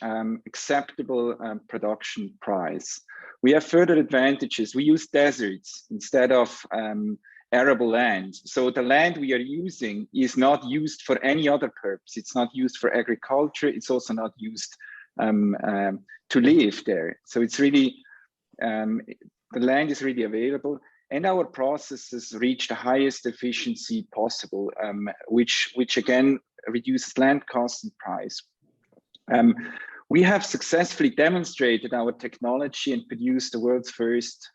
acceptable production price. We have further advantages. We use deserts instead of arable land. So the land we are using is not used for any other purpose. It's not used for agriculture. It's also not used to live there. So it's really, the land is really available, and our processes reach the highest efficiency possible, which again reduces land cost and price. We have successfully demonstrated our technology and produced the world's first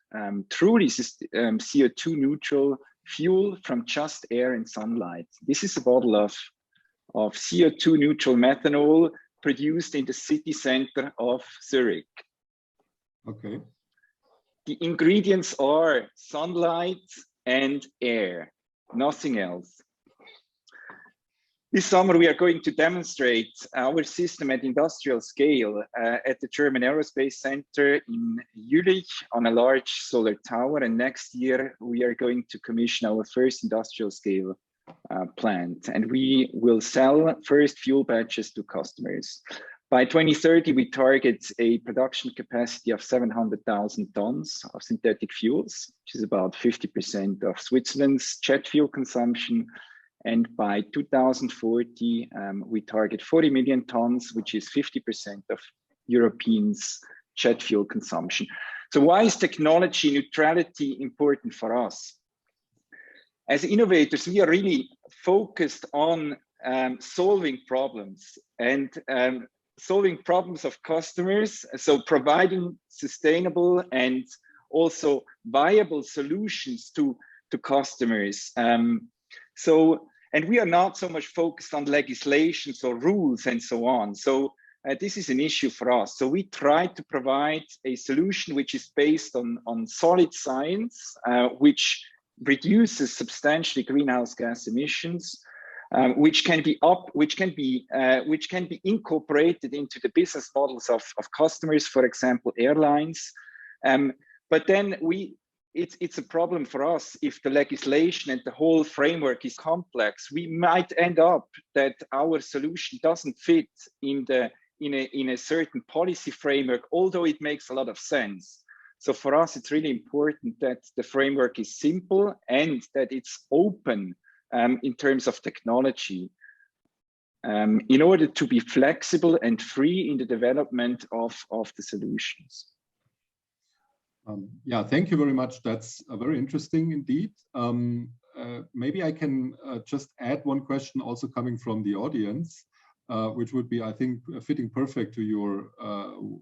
truly CO2 neutral fuel from just air and sunlight. This is a bottle of CO2 neutral methanol produced in the city center of Zurich. Okay. The ingredients are sunlight and air, nothing else. This summer, we are going to demonstrate our system at industrial scale at the German Aerospace Center in Jülich on a large solar tower. And next year, we are going to commission our first industrial scale plant. And we will sell first fuel batches to customers. By 2030, we target a production capacity of 700,000 tons of synthetic fuels, which is about 50% of Switzerland's jet fuel consumption. And by 2040, we target 40 million tons, which is 50% of Europeans' jet fuel consumption. So why is technology neutrality important for us? As innovators, we are really focused on solving problems and solving problems of customers. So providing sustainable and also viable solutions to customers. And we are not so much focused on legislations or rules and so on. So this is an issue for us. So we try to provide a solution which is based on solid science, which reduces substantially greenhouse gas emissions, which can be incorporated into the business models of customers, for example, airlines. But then it's a problem for us if the legislation and the whole framework is complex. We might end up that our solution doesn't fit in a certain policy framework, although it makes a lot of sense. So for us, it's really important that the framework is simple and that it's open in terms of technology, in order to be flexible and free in the development of the solutions. Yeah, thank you very much. That's very interesting indeed. Maybe I can just add one question also coming from the audience, which would be, I think, fitting perfect to your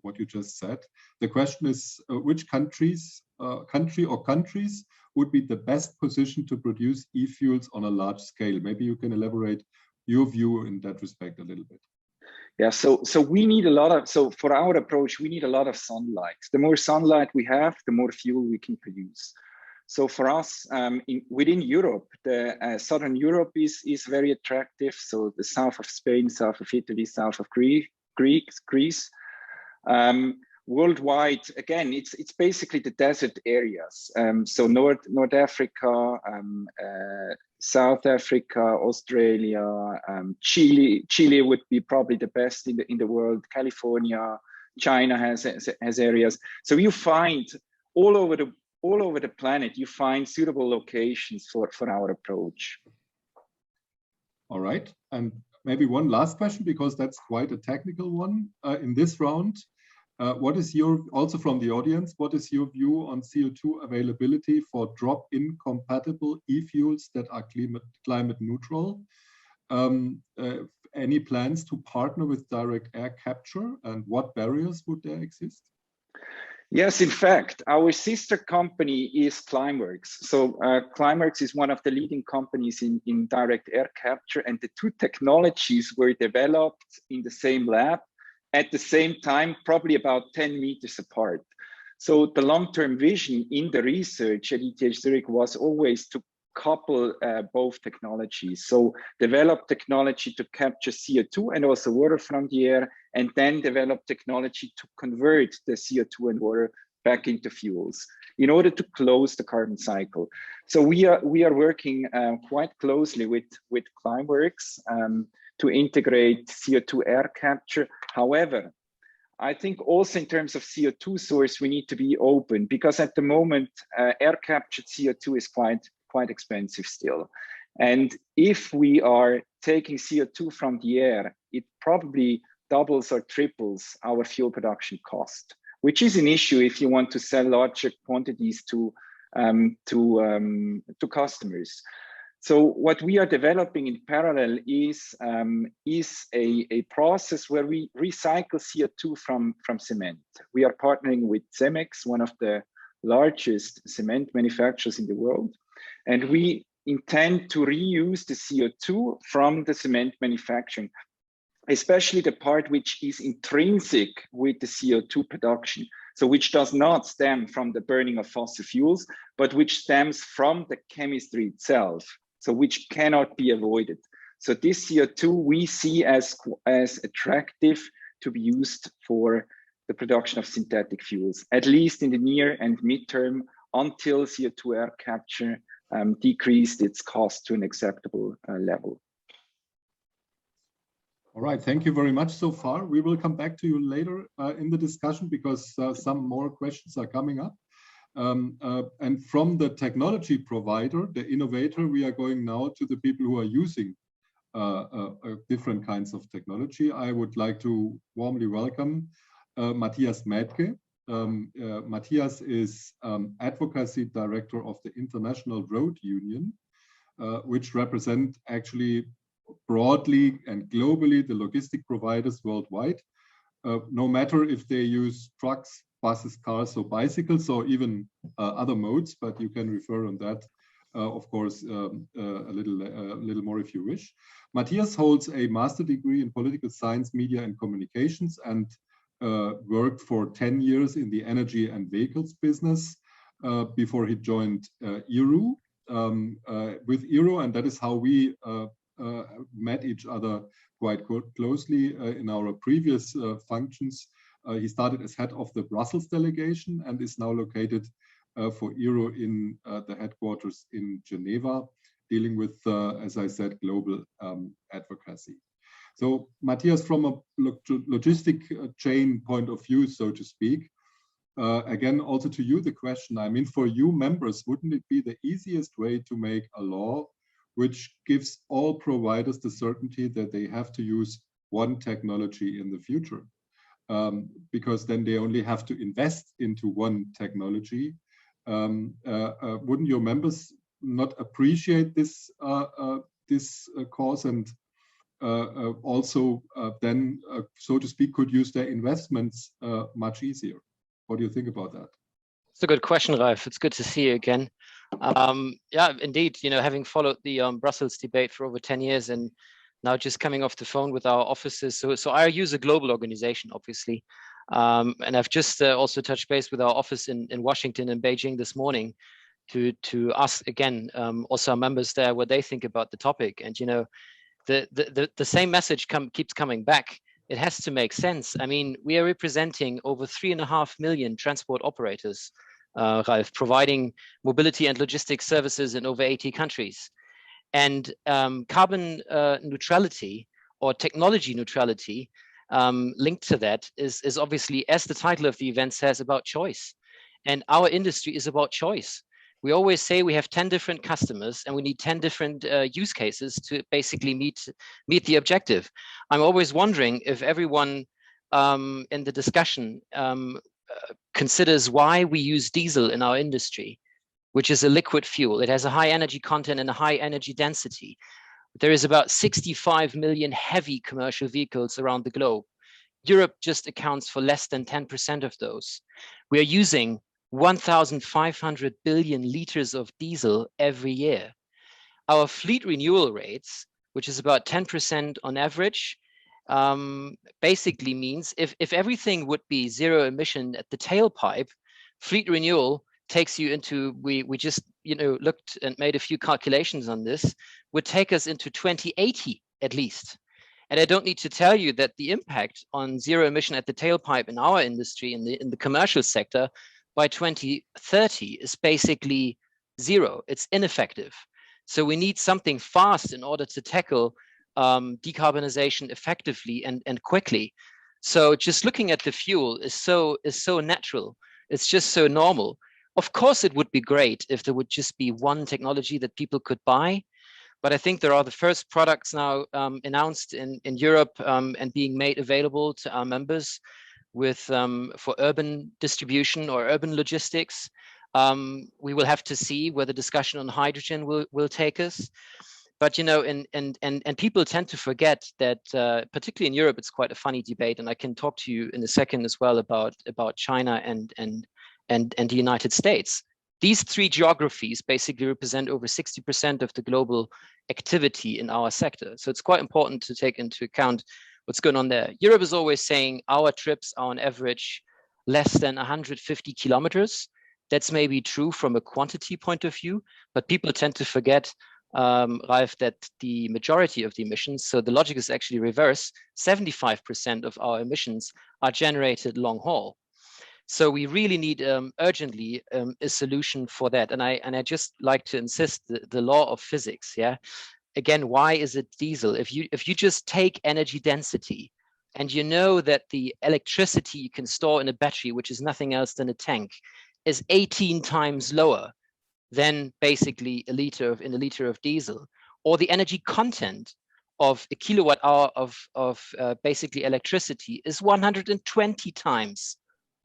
what you just said. The question is, which country or countries would be the best position to produce e-fuels on a large scale? Maybe you can elaborate your view in that respect a little bit. Yeah, so we need a lot of, so for our approach, we need a lot of sunlight. The more sunlight we have, the more fuel we can produce. So for us, within Europe, the Southern Europe is very attractive. So the south of Spain, south of Italy, south of Greece. Worldwide, again, it's basically the desert areas. So North Africa, South Africa, Australia, Chile would be probably the best in the world. California, China has areas. So you find all over the planet, you find suitable locations for our approach. All right, and maybe one last question, because that's quite a technical one in this round. What is your, also from the audience, what is your view on CO2 availability for drop-in compatible e-fuels that are climate neutral? Any plans to partner with direct air capture, and what barriers would there exist? Yes, in fact, our sister company is Climeworks. So Climeworks is one of the leading companies in direct air capture, and the two technologies were developed in the same lab at the same time, probably about 10 meters apart. So the long-term vision in the research at ETH Zurich was always to couple both technologies. So develop technology to capture CO2 and also water from the air, and then develop technology to convert the CO2 and water back into fuels in order to close the carbon cycle. So we are working quite closely with Climeworks to integrate CO2 air capture. However, I think also in terms of CO2 source, we need to be open, because at the moment, air captured CO2 is quite expensive still. And if we are taking CO2 from the air, it probably doubles or triples our fuel production cost, which is an issue if you want to sell larger quantities to customers. So what we are developing in parallel is a process where we recycle CO2 from cement. We are partnering with Cemex, one of the largest cement manufacturers in the world, and we intend to reuse the CO2 from the cement manufacturing, especially the part which is intrinsic with the CO2 production. So which does not stem from the burning of fossil fuels, but which stems from the chemistry itself. So which cannot be avoided. So this CO2 we see as attractive to be used for the production of synthetic fuels, at least in the near and midterm, until CO2 air capture decreased its cost to an acceptable level. All right, thank you very much so far. We will come back to you later in the discussion, because some more questions are coming up. And from the technology provider, the innovator, we are going now to the people who are using different kinds of technology. I would like to warmly welcome Matthias Maedge. Matthias is Advocacy Director of the International Road Union, which represent actually broadly and globally the logistic providers worldwide, no matter if they use trucks, buses, cars, or bicycles, or even other modes, but you can refer on that, of course, a little more if you wish. Matthias holds a master degree in political science, media, and communications, and worked for 10 years in the energy and vehicles business before he joined IRU. With IRU, and that is how we met each other quite closely in our previous functions. He started as head of the Brussels delegation and is now located for IRU in the headquarters in Geneva, dealing with, as I said, global advocacy. So Matthias, from a logistic chain point of view, so to speak, again, also to you, the question, I mean, for you members, wouldn't it be the easiest way to make a law which gives all providers the certainty that they have to use one technology in the future? Because then they only have to invest into one technology. Wouldn't your members not appreciate this cause, and also then, so to speak, could use their investments much easier? What do you think about that? It's a good question, Ralf. It's good to see you again. Yeah, indeed, having followed the Brussels debate for over 10 years and now just coming off the phone with our offices. So I use a global organization, obviously. And I've just also touched base with our office in Washington and Beijing this morning to ask again, also our members there, what they think about the topic. And, the same message keeps coming back. It has to make sense. I mean, we are representing over 3.5 million transport operators, Ralf, providing mobility and logistics services in over 80 countries. And carbon neutrality or technology neutrality linked to that is obviously, as the title of the event says, about choice. And our industry is about choice. We always say we have 10 different customers and we need 10 different use cases to basically meet the objective. I'm always wondering if everyone in the discussion considers why we use diesel in our industry, which is a liquid fuel. It has a high energy content and a high energy density. There is about 65 million heavy commercial vehicles around the globe. Europe just accounts for less than 10% of those. We are using 1,500 billion liters of diesel every year. Our fleet renewal rates, which is about 10% on average, basically means if everything would be zero emission at the tailpipe, fleet renewal takes you into, we just looked and made a few calculations on this, would take us into 2080 at least. And I don't need to tell you that the impact on zero emission at the tailpipe in our industry, in the commercial sector, by 2030 is basically zero. It's ineffective. So we need something fast in order to tackle decarbonization effectively and quickly. So just looking at the fuel is so natural. It's just so normal. Of course, it would be great if there would just be one technology that people could buy. But I think there are the first products now announced in Europe and being made available to our members with for urban distribution or urban logistics. We will have to see where the discussion on hydrogen will take us. But and people tend to forget that, particularly in Europe, it's quite a funny debate. And I can talk to you in a second as well about China and the United States. These three geographies basically represent over 60% of the global activity in our sector. So it's quite important to take into account what's going on there. Europe is always saying our trips are on average less than 150 kilometers. That's maybe true from a quantity point of view, but people tend to forget, Ralf, that the majority of the emissions, so the logic is actually reverse, 75% of our emissions are generated long haul. So we really need urgently a solution for that. And I just like to insist the law of physics. Yeah. Again, why is it diesel? If you just take energy density and you know that the electricity you can store in a battery, which is nothing else than a tank, is 18 times lower than basically in a liter of diesel, or the energy content of a kilowatt hour of basically electricity is 120 times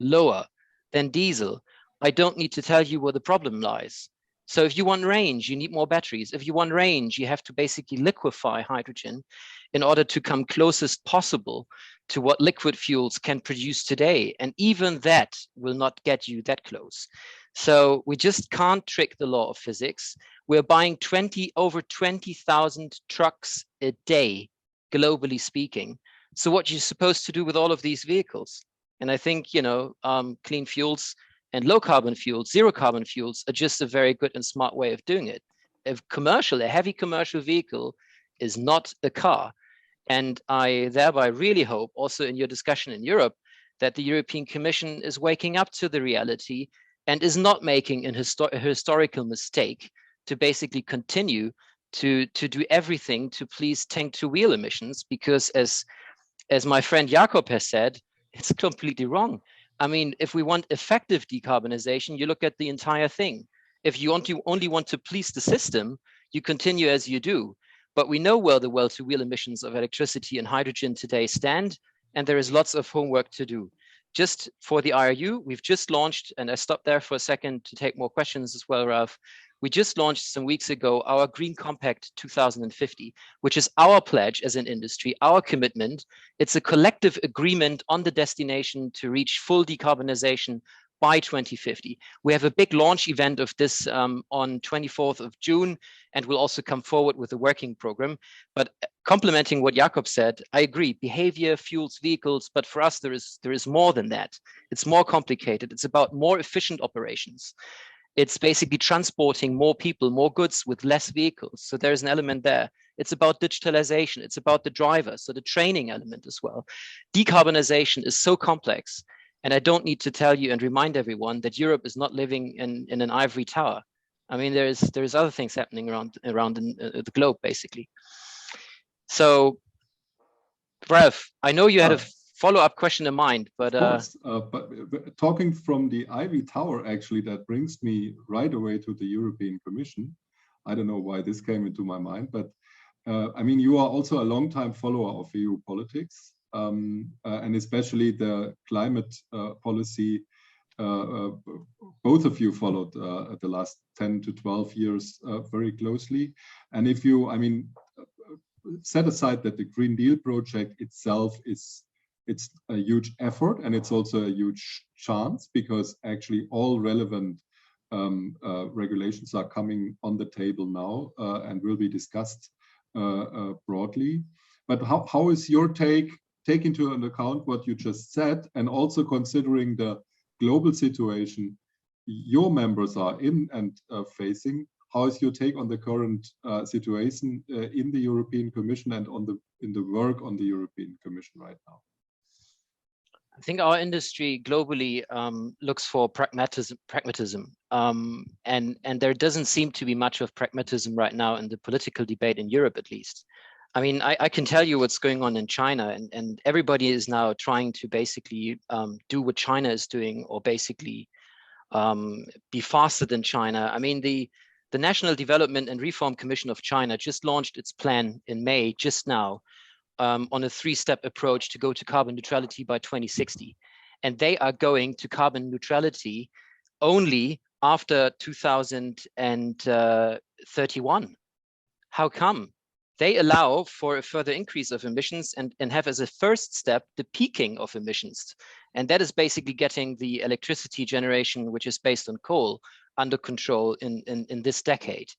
lower than diesel, I don't need to tell you where the problem lies. So if you want range, you need more batteries. If you want range, you have to basically liquefy hydrogen in order to come closest possible to what liquid fuels can produce today. And even that will not get you that close. So we just can't trick the law of physics. We're buying over 20,000 trucks a day, globally speaking. So what you're supposed to do with all of these vehicles? And I think, clean fuels and low carbon fuels, zero carbon fuels are just a very good and smart way of doing it. A heavy commercial vehicle is not a car. And I thereby really hope also in your discussion in Europe that the European Commission is waking up to the reality and is not making a historical mistake to basically continue to do everything to please tank to wheel emissions, because as my friend Jakob has said, it's completely wrong. I mean, if we want effective decarbonization, you look at the entire thing. If you only want to police the system, you continue as you do. But we know where the well-to-wheel emissions of electricity and hydrogen today stand, and there is lots of homework to do. Just for the IRU, we've just launched, and I stopped there for a second to take more questions as well, Ralph. We just launched some weeks ago our Green Compact 2050, which is our pledge as an industry, our commitment. It's a collective agreement on the destination to reach full decarbonization by 2050. We have a big launch event of this on 24th of June, and we'll also come forward with a working program. But complementing what Jakob said, I agree, behavior fuels vehicles, but for us, there is more than that. It's more complicated. It's about more efficient operations. It's basically transporting more people, more goods with less vehicles. So there's an element there. It's about digitalization. It's about the driver, so the training element as well. Decarbonization is so complex. And I don't need to tell you and remind everyone that Europe is not living in an ivory tower. I mean, there's other things happening around the globe, basically. So, Ralph, I know you had a follow-up question in mind, but but talking from the ivory tower, actually, that brings me right away to the European Commission. I don't know why this came into my mind, but I mean, you are also a long-time follower of EU politics. And especially the climate policy, both of you followed the last 10 to 12 years very closely. And if you, I mean, set aside that the Green Deal project itself it's a huge effort, and it's also a huge chance, because actually all relevant regulations are coming on the table now and will be discussed broadly. But how is your take into account what you just said, and also considering the global situation your members are in and facing? How is your take on the current situation in the European Commission and in the work on the European Commission right now? I think our industry globally looks for pragmatism, and there doesn't seem to be much of pragmatism right now in the political debate in Europe, at least. I mean, I can tell you what's going on in China, and everybody is now trying to basically do what China is doing, or basically be faster than China. I mean, the National Development and Reform Commission of China just launched its plan in May, just now, on a 3-step approach to go to carbon neutrality by 2060. And they are going to carbon neutrality only after 2031. How come? They allow for a further increase of emissions and have as a first step the peaking of emissions. And that is basically getting the electricity generation, which is based on coal, under control in this decade.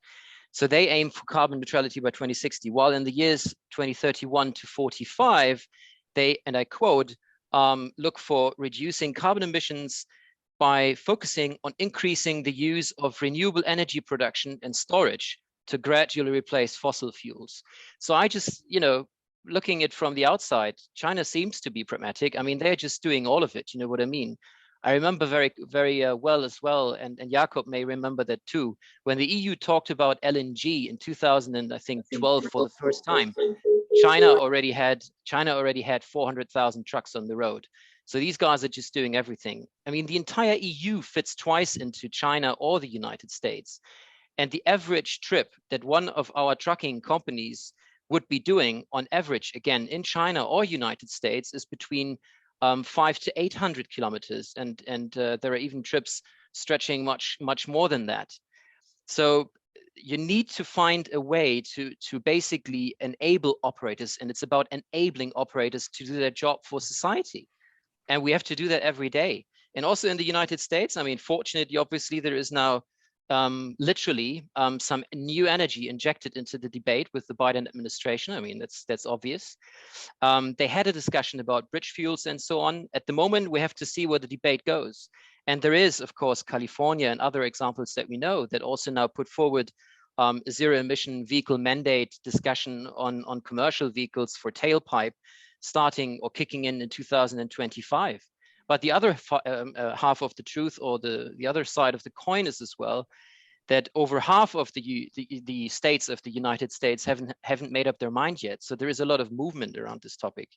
So they aim for carbon neutrality by 2060, while in the years 2031 to 45, they, and I quote, look for reducing carbon emissions by focusing on increasing the use of renewable energy production and storage to gradually replace fossil fuels. So I just, looking at it from the outside, China seems to be pragmatic. I mean, they're just doing all of it. You know what I mean? I remember very, very well as well, and Jakob may remember that too, when the EU talked about LNG in 2012 for the first time. China already had 400,000 trucks on the road. So these guys are just doing everything. I mean, the entire EU fits twice into China or the United States. And the average trip that one of our trucking companies would be doing on average, again, in China or United States, is between 500 to 800 kilometers. And there are even trips stretching much more than that. So you need to find a way to basically enable operators, and it's about enabling operators to do their job for society. And we have to do that every day. And also in the United States, I mean, fortunately, obviously, there is now literally some new energy injected into the debate with the Biden administration. I mean, that's obvious. They had a discussion about bridge fuels and so on. At the moment, we have to see where the debate goes. And there is, of course, California and other examples that we know that also now put forward a zero-emission vehicle mandate discussion on commercial vehicles for tailpipe starting or kicking in 2025. But the other half of the truth, or the other side of the coin, is as well that over half of the states of the United States haven't made up their mind yet. So there is a lot of movement around this topic.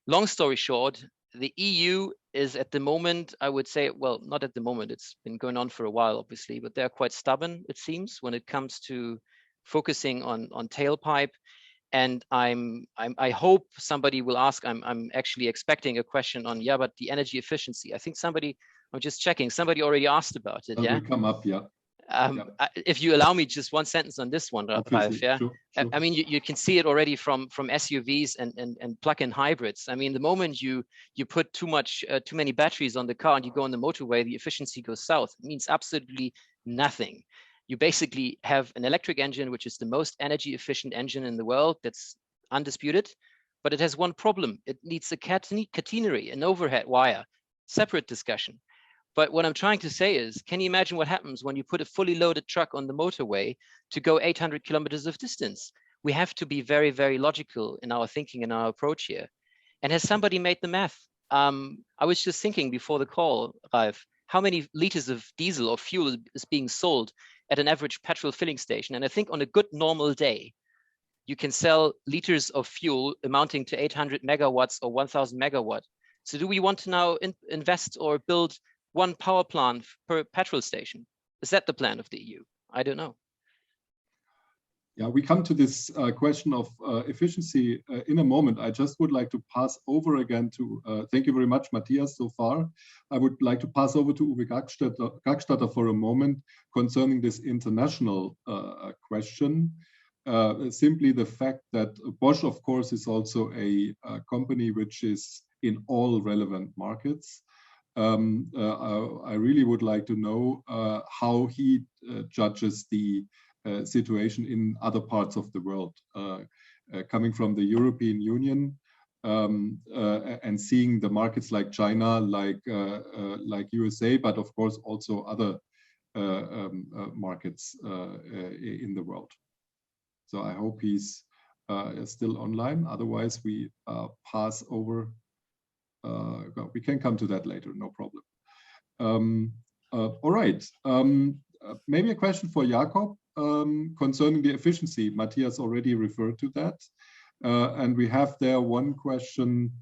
Long story short, the EU is at the moment, I would say, well, not at the moment, it's been going on for a while, obviously, but they're quite stubborn, it seems, when it comes to focusing on tailpipe. And I hope somebody will ask, I'm actually expecting a question on, yeah, but the energy efficiency. I think somebody, I'm just checking, somebody already asked about it, yeah? Will come up, yeah. If you allow me just one sentence on this one, Ralf, yeah? Sure. I mean, you can see it already from SUVs and plug-in hybrids. I mean, the moment you put too many batteries on the car and you go on the motorway, the efficiency goes south. It means absolutely nothing. You basically have an electric engine, which is the most energy efficient engine in the world. That's undisputed, but it has one problem. It needs a catenary, an overhead wire, separate discussion. But what I'm trying to say is, can you imagine what happens when you put a fully loaded truck on the motorway to go 800 kilometers of distance? We have to be very, very logical in our thinking and our approach here. And has somebody made the math? I was just thinking before the call, Ralf, how many liters of diesel or fuel is being sold at an average petrol filling station? And I think on a good normal day, you can sell liters of fuel amounting to 800 megawatts or 1000 megawatts. So do we want to now invest or build one power plant per petrol station? Is that the plan of the EU? I don't know. Yeah, we come to this question of efficiency in a moment. I just would like to pass over again to, thank you very much, Matthias, so far. I would like to pass over to Uwe Gackstatter for a moment concerning this international question. Simply the fact that Bosch, of course, is also a company which is in all relevant markets. I really would like to know how he judges the situation in other parts of the world, coming from the European Union and seeing the markets like China, like USA, but of course also other markets in the world. So I hope he's still online. Otherwise, we pass over. We can come to that later, no problem. All right. Maybe a question for Jakob concerning the efficiency. Matthias already referred to that. And we have there one question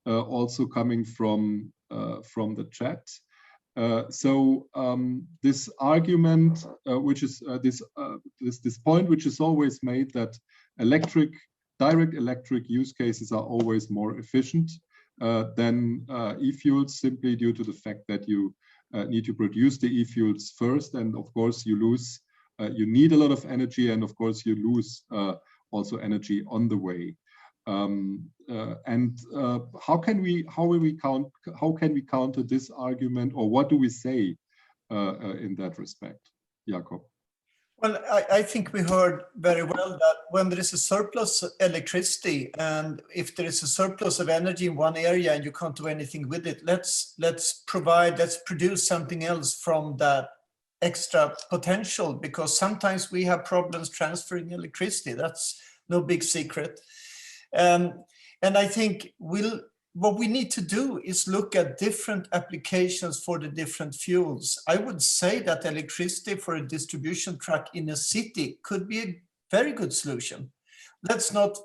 also coming from the chat. So this argument, which is this point, which is always made, that direct electric use cases are always more efficient than e-fuels, simply due to the fact that you need to produce the e-fuels first, and of course you lose, you need a lot of energy, and of course you lose also energy on the way. How can we counter this argument, or what do we say in that respect, Jakob? Well, I think we heard very well that when there is a surplus electricity, and if there is a surplus of energy in one area and you can't do anything with it, let's produce something else from that extra potential, because sometimes we have problems transferring electricity. That's no big secret. And I think what we need to do is look at different applications for the different fuels. I would say that electricity for a distribution truck in a city could be a very good solution. Let's not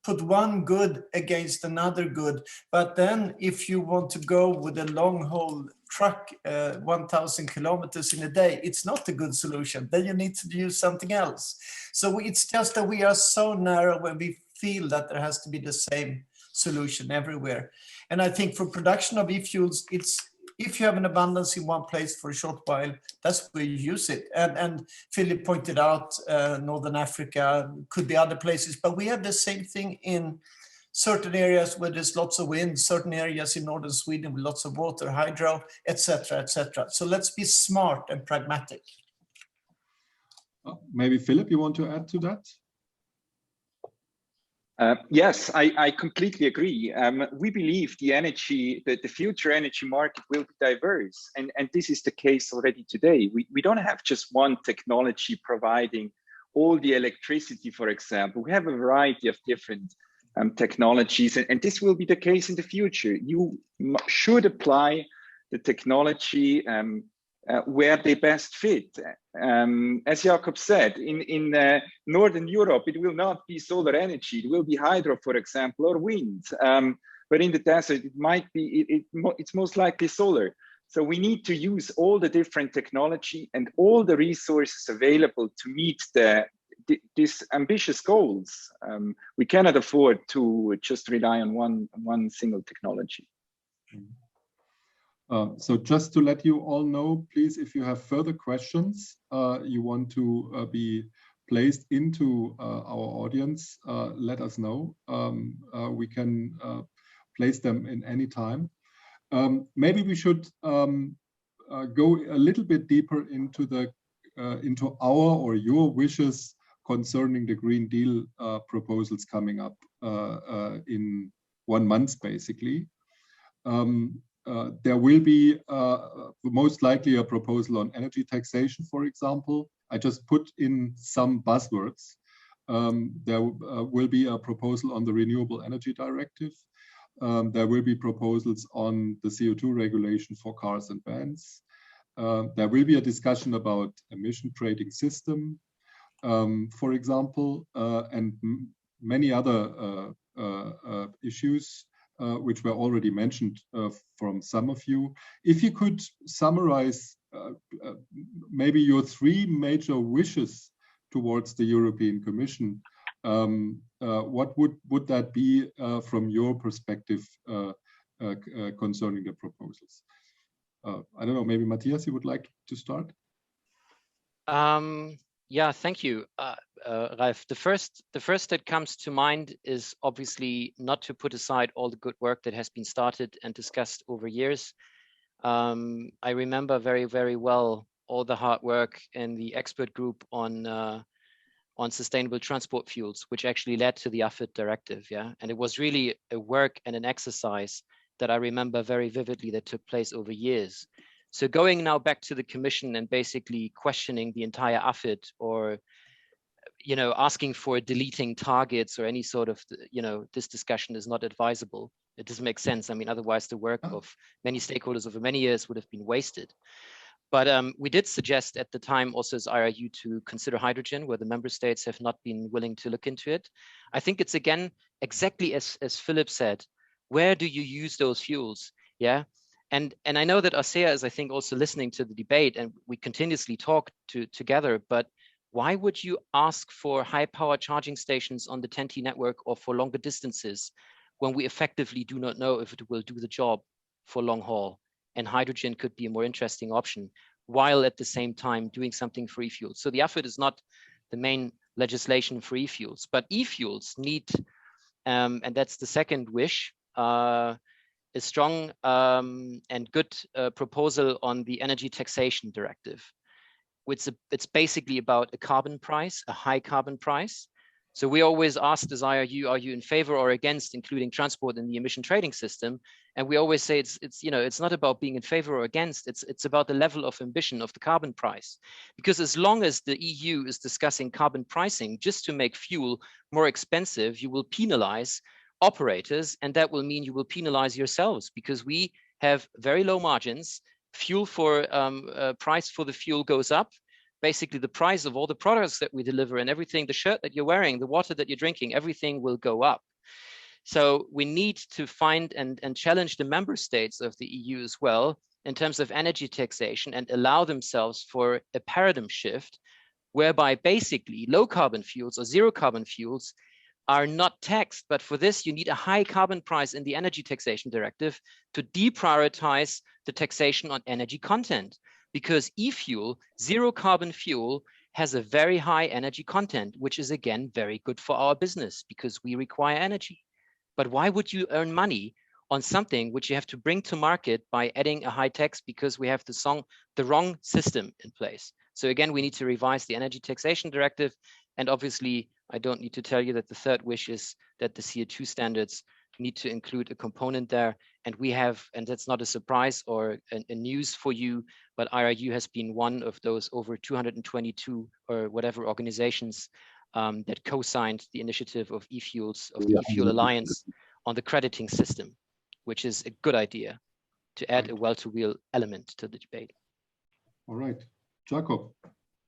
put one good against another good, but then if you want to go with a long haul truck 1,000 kilometers in a day, it's not a good solution. Then you need to use something else. So it's just that we are so narrow when we feel that there has to be the same solution everywhere. And I think for production of e-fuels, it's if you have an abundance in one place for a short while, that's where you use it. And Philip pointed out Northern Africa, could be other places, but we have the same thing in certain areas where there's lots of wind, certain areas in northern Sweden with lots of water, hydro, etc., etc. So let's be smart and pragmatic. Maybe Philip, you want to add to that? Yes, I completely agree. We believe the future energy market will be diverse, and this is the case already today. We don't have just one technology providing all the electricity, for example. We have a variety of different technologies, and this will be the case in the future. You should apply the technology where they best fit. As Jakob said, in Northern Europe, it will not be solar energy. It will be hydro, for example, or wind. but in the desert, it might be, it's most likely solar. So we need to use all the different technology and all the resources available to meet these ambitious goals. We cannot afford to just rely on one single technology. So just to let you all know, please, if you have further questions, you want to be placed into our audience, let us know. We can place them in any time. Maybe we should go a little bit deeper into our or your wishes concerning the Green Deal proposals coming up in 1 month, basically. There will be most likely a proposal on energy taxation, for example. I just put in some buzzwords. There will be a proposal on the Renewable Energy Directive. There will be proposals on the CO2 regulation for cars and vans. There will be a discussion about emission trading system, for example, and many other issues which were already mentioned from some of you. If you could summarize maybe your 3 major wishes towards the European Commission, what would that be from your perspective concerning the proposals? I don't know, maybe Matthias, you would like to start? Yeah, thank you, Ralf. The first that comes to mind is obviously not to put aside all the good work that has been started and discussed over years. I remember very, very well all the hard work in the expert group on sustainable transport fuels, which actually led to the AFID directive. Yeah, and it was really a work and an exercise that I remember very vividly that took place over years. So going now back to the Commission and basically questioning the entire AFID, or asking for deleting targets or any sort of, this discussion is not advisable. It doesn't make sense. I mean, otherwise the work of many stakeholders over many years would have been wasted. But we did suggest at the time also as IRU to consider hydrogen, where the member states have not been willing to look into it. I think it's again exactly as Philipp said. Where do you use those fuels? Yeah. And I know that ASEA is, I think, also listening to the debate, and we continuously talk together, but why would you ask for high power charging stations on the TEN-T network or for longer distances when we effectively do not know if it will do the job for long haul? And hydrogen could be a more interesting option, while at the same time doing something for e-fuels. So the AFID is not the main legislation for e-fuels, but e-fuels need, and that's the second wish, a strong and good proposal on the energy taxation directive. It's basically about a carbon price, a high carbon price. So we always ask as IRU, are you in favor or against including transport in the emission trading system? And we always say it's not about being in favor or against, it's about the level of ambition of the carbon price. Because as long as the EU is discussing carbon pricing just to make fuel more expensive, you will penalize operators, and that will mean you will penalize yourselves, because we have very low margins. Fuel for price for the fuel goes up. Basically, the price of all the products that we deliver and everything, the shirt that you're wearing, the water that you're drinking, everything will go up. So we need to find and challenge the member states of the EU as well in terms of energy taxation, and allow themselves for a paradigm shift whereby basically low carbon fuels or zero carbon fuels are not taxed. But for this, you need a high carbon price in the energy taxation directive to deprioritize the taxation on energy content. Because e-fuel, zero carbon fuel, has a very high energy content, which is again very good for our business because we require energy. But why would you earn money on something which you have to bring to market by adding a high tax because we have the wrong system in place? So again, we need to revise the energy taxation directive. And obviously, I don't need to tell you that the third wish is that the CO2 standards need to include a component there. And we have, and that's not a surprise or a news for you, but IRU has been one of those over 222 or whatever organizations that co-signed the initiative of eFuels, of the eFuel Alliance on the crediting system, which is a good idea to add a well-to-wheel element to the debate. All right. Jakob,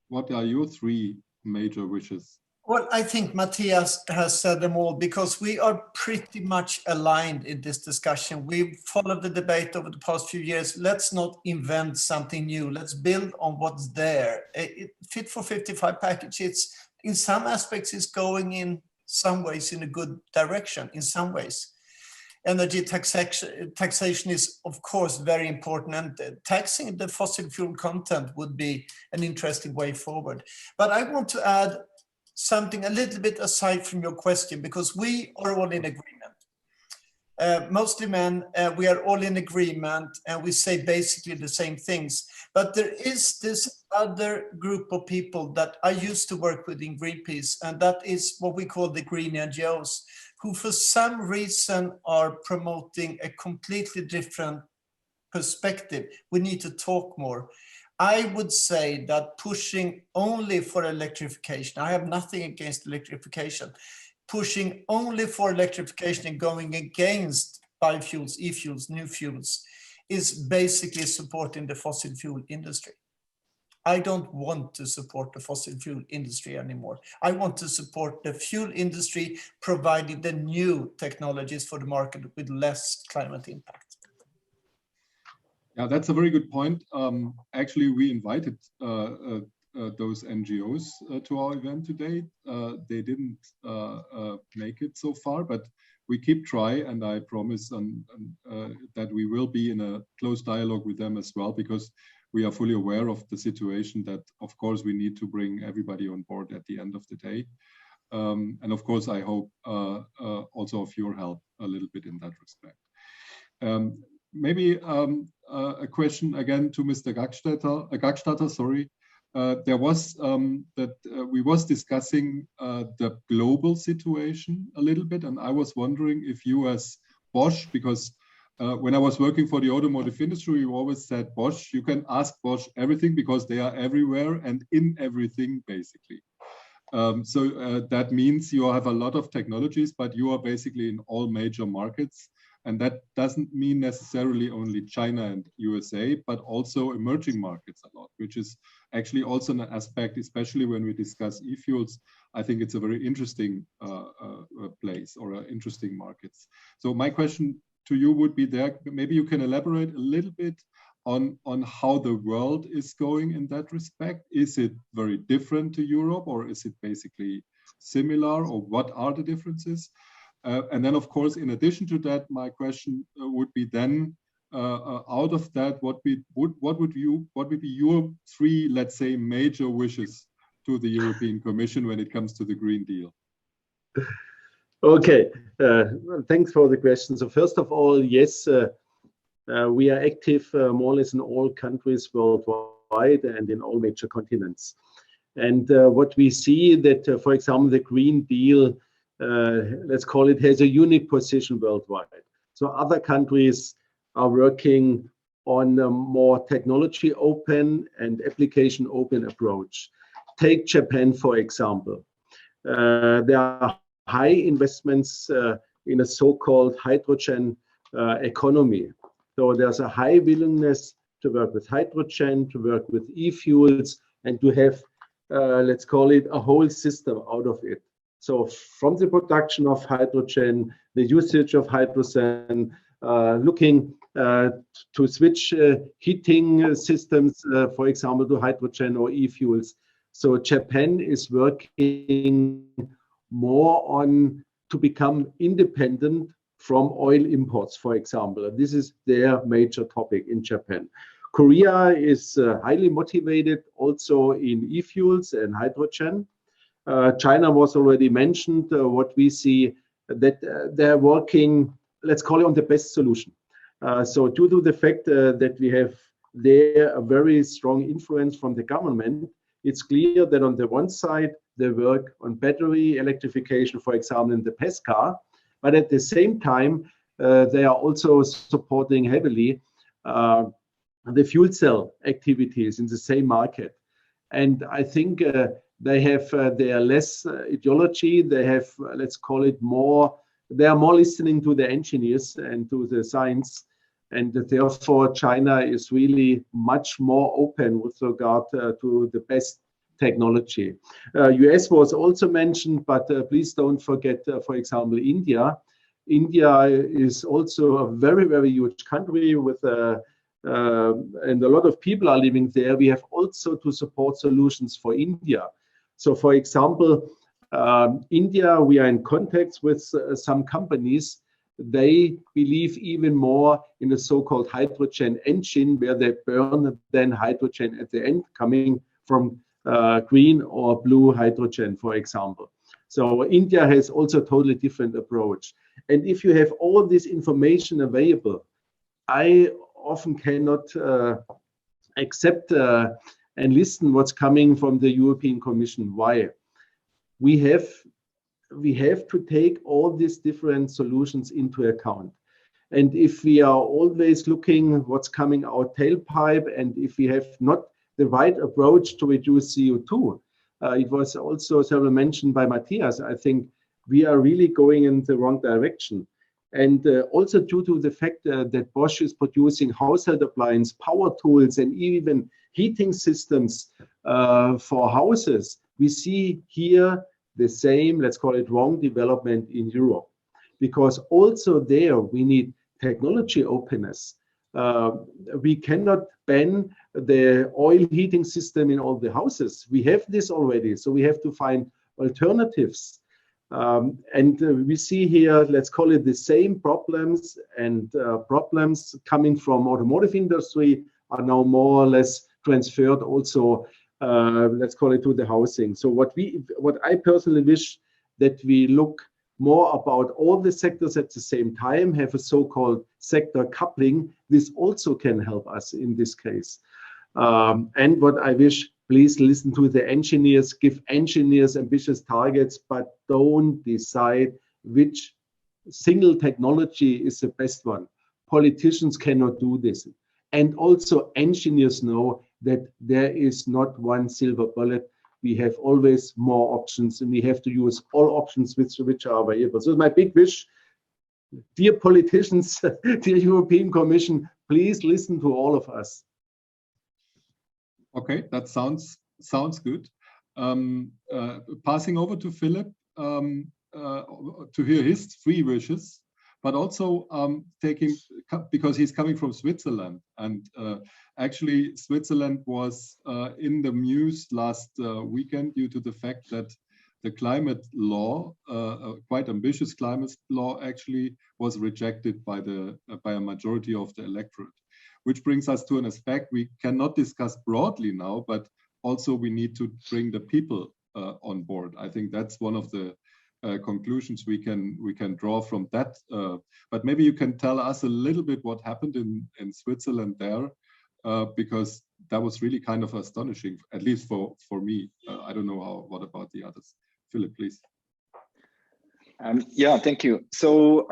what are your 3 major wishes? Well, I think Matthias has said them all, because we are pretty much aligned in this discussion. We've followed the debate over the past few years. Let's not invent something new. Let's build on what's there. Fit for 55 package, it's in some aspects is going in some ways in a good direction, in some ways. Energy taxation is, of course, very important, and taxing the fossil fuel content would be an interesting way forward. But I want to add something a little bit aside from your question, because we are all in agreement. Mostly men, we are all in agreement, and we say basically the same things. But there is this other group of people that I used to work with in Greenpeace, and that is what we call the green NGOs, who for some reason are promoting a completely different perspective. We need to talk more. I would say that pushing only for electrification, I have nothing against electrification, pushing only for electrification and going against biofuels, e-fuels, new fuels, is basically supporting the fossil fuel industry. I don't want to support the fossil fuel industry anymore. I want to support the fuel industry, providing the new technologies for the market with less climate impact. Yeah, that's a very good point. Actually, we invited those NGOs to our event today. They didn't make it so far, but we keep trying, and I promise that we will be in a close dialogue with them as well, because we are fully aware of the situation that, of course, we need to bring everybody on board at the end of the day. And of course, I hope also of your help a little bit in that respect. Maybe a question again to Mr. Gackstatter, sorry. There was that we was discussing the global situation a little bit, and I was wondering if you as Bosch, because when I was working for the automotive industry, you always said, Bosch, you can ask Bosch everything because they are everywhere and in everything, basically. So that means you have a lot of technologies, but you are basically in all major markets. And that doesn't mean necessarily only China and USA, but also emerging markets a lot, which is actually also an aspect, especially when we discuss e-fuels. I think it's a very interesting place or interesting markets. So my question to you would be there, maybe you can elaborate a little bit on how the world is going in that respect. Is it very different to Europe, or is it basically similar, or what are the differences? And then, of course, in addition to that, my question would be then, out of that, what would be your three, let's say, major wishes to the European Commission when it comes to the Green Deal? Okay, thanks for the question. So first of all, yes, we are active more or less in all countries worldwide and in all major continents. And what we see that, for example, the Green Deal, let's call it, has a unique position worldwide. So other countries are working on a more technology open and application open approach. Take Japan, for example. There are high investments in a so-called hydrogen economy. So there's a high willingness to work with hydrogen, to work with e-fuels, and to have, let's call it, a whole system out of it. So from the production of hydrogen, the usage of hydrogen, looking to switch heating systems, for example, to hydrogen or e-fuels. So Japan is working more on to become independent from oil imports, for example. This is their major topic in Japan. Korea is highly motivated also in e-fuels and hydrogen. China was already mentioned. What we see that they're working, let's call it, on the best solution. So due to the fact that we have there a very strong influence from the government, it's clear that on the one side, they work on battery electrification, for example, in the PES car, but at the same time, they are also supporting heavily the fuel cell activities in the same market. And I think they have their less ideology. They have, let's call it, more, they are more listening to the engineers and to the science. And therefore, China is really much more open with regard to the best technology. US was also mentioned, but please don't forget, for example, India. India is also a very, very huge country with and a lot of people are living there. We have also to support solutions for India. So, for example, India, we are in contact with some companies. They believe even more in the so-called hydrogen engine, where they burn then hydrogen at the end, coming from green or blue hydrogen, for example. So India has also a totally different approach. And if you have all this information available, I often cannot accept and listen what's coming from the European Commission. Why? We have to take all these different solutions into account. And if we are always looking what's coming out tailpipe, and if we have not the right approach to reduce CO2, it was also several mentioned by Matthias, I think we are really going in the wrong direction. And also due to the fact that Bosch is producing household appliance, power tools, and even heating systems for houses, we see here the same, let's call it wrong development in Europe. Because also there we need technology openness. We cannot ban the oil heating system in all the houses. We have this already, so we have to find alternatives. And we see here, let's call it the same problems, and problems coming from automotive industry are now more or less transferred also, let's call it, to the housing. So what I personally wish, that we look more about all the sectors at the same time, have a so-called sector coupling. This also can help us in this case. And what I wish, please listen to the engineers, give engineers ambitious targets, but don't decide which single technology is the best one. Politicians cannot do this. And also engineers know that there is not one silver bullet. We have always more options, and we have to use all options which are available. So my big wish, dear politicians, dear European Commission, please listen to all of us. Okay, that sounds good. Passing over to Philipp to hear his three wishes, but also because he's coming from Switzerland, and actually Switzerland was in the news last weekend due to the fact that the climate law, quite ambitious climate law, actually was rejected by a majority of the electorate. Which brings us to an aspect we cannot discuss broadly now, but also we need to bring the people on board. I think that's one of the conclusions we can draw from that. But maybe you can tell us a little bit what happened in Switzerland there, because that was really kind of astonishing, at least for me. I don't know what about the others. Philipp, please. Yeah, thank you. So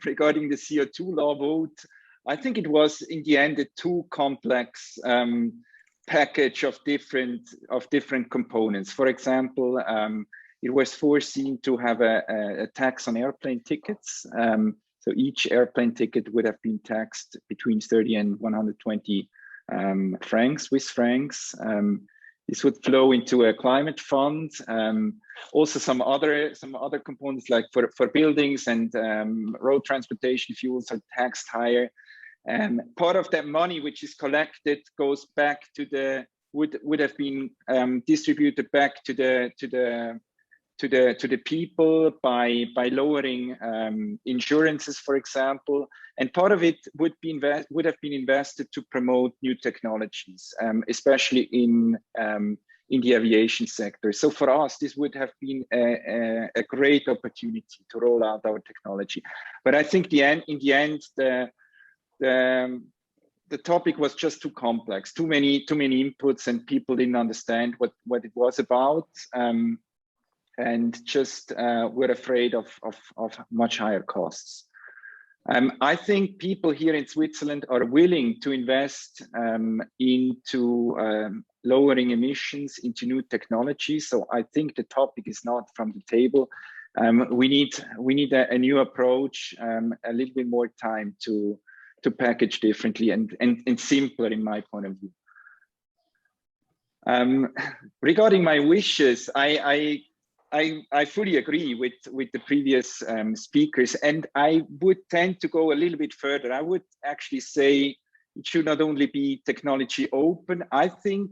regarding the CO2 law vote, I think it was in the end a too complex package of different components. For example, it was foreseen to have a tax on airplane tickets. So each airplane ticket would have been taxed between 30 and 120 Swiss francs. This would flow into a climate fund. Also some other components, like for buildings and road transportation fuels, are taxed higher. Part of that money which is collected goes back to would have been distributed back to the people by lowering insurances, for example, and part of it would have been invested to promote new technologies, especially in the aviation sector. So for us, this would have been a great opportunity to roll out our technology. But I think in the end the topic was just too complex, too many inputs, and people didn't understand what it was about. And just were afraid of much higher costs. I think people here in Switzerland are willing to invest into lowering emissions, into new technologies. So I think the topic is not from the table. We need a new approach, a little bit more time to package differently and simpler, in my point of view. Regarding my wishes, I fully agree with the previous speakers, and I would tend to go a little bit further. I would actually say it should not only be technology open. I think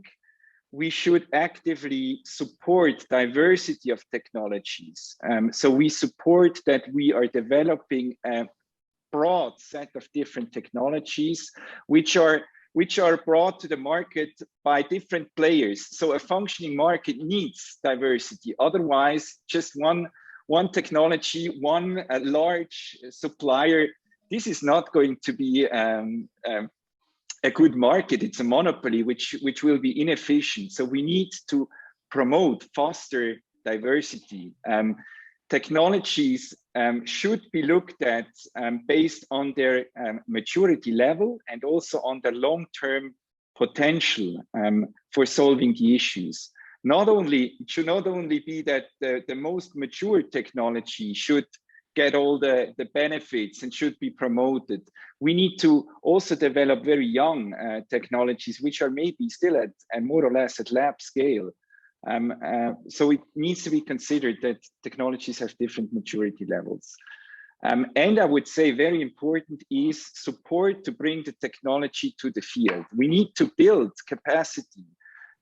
we should actively support diversity of technologies. So we support that we are developing a broad set of different technologies, which are brought to the market by different players. So a functioning market needs diversity. Otherwise, just one technology, one large supplier, this is not going to be a good market. It's a monopoly, which will be inefficient. So we need to promote faster diversity. Technologies should be looked at based on their maturity level and also on their long-term potential for solving the issues. It should not only be that the most mature technology should get all the benefits and should be promoted. We need to also develop very young technologies, which are maybe still at more or less at lab scale. So it needs to be considered that technologies have different maturity levels. And I would say very important is support to bring the technology to the field. We need to build capacity.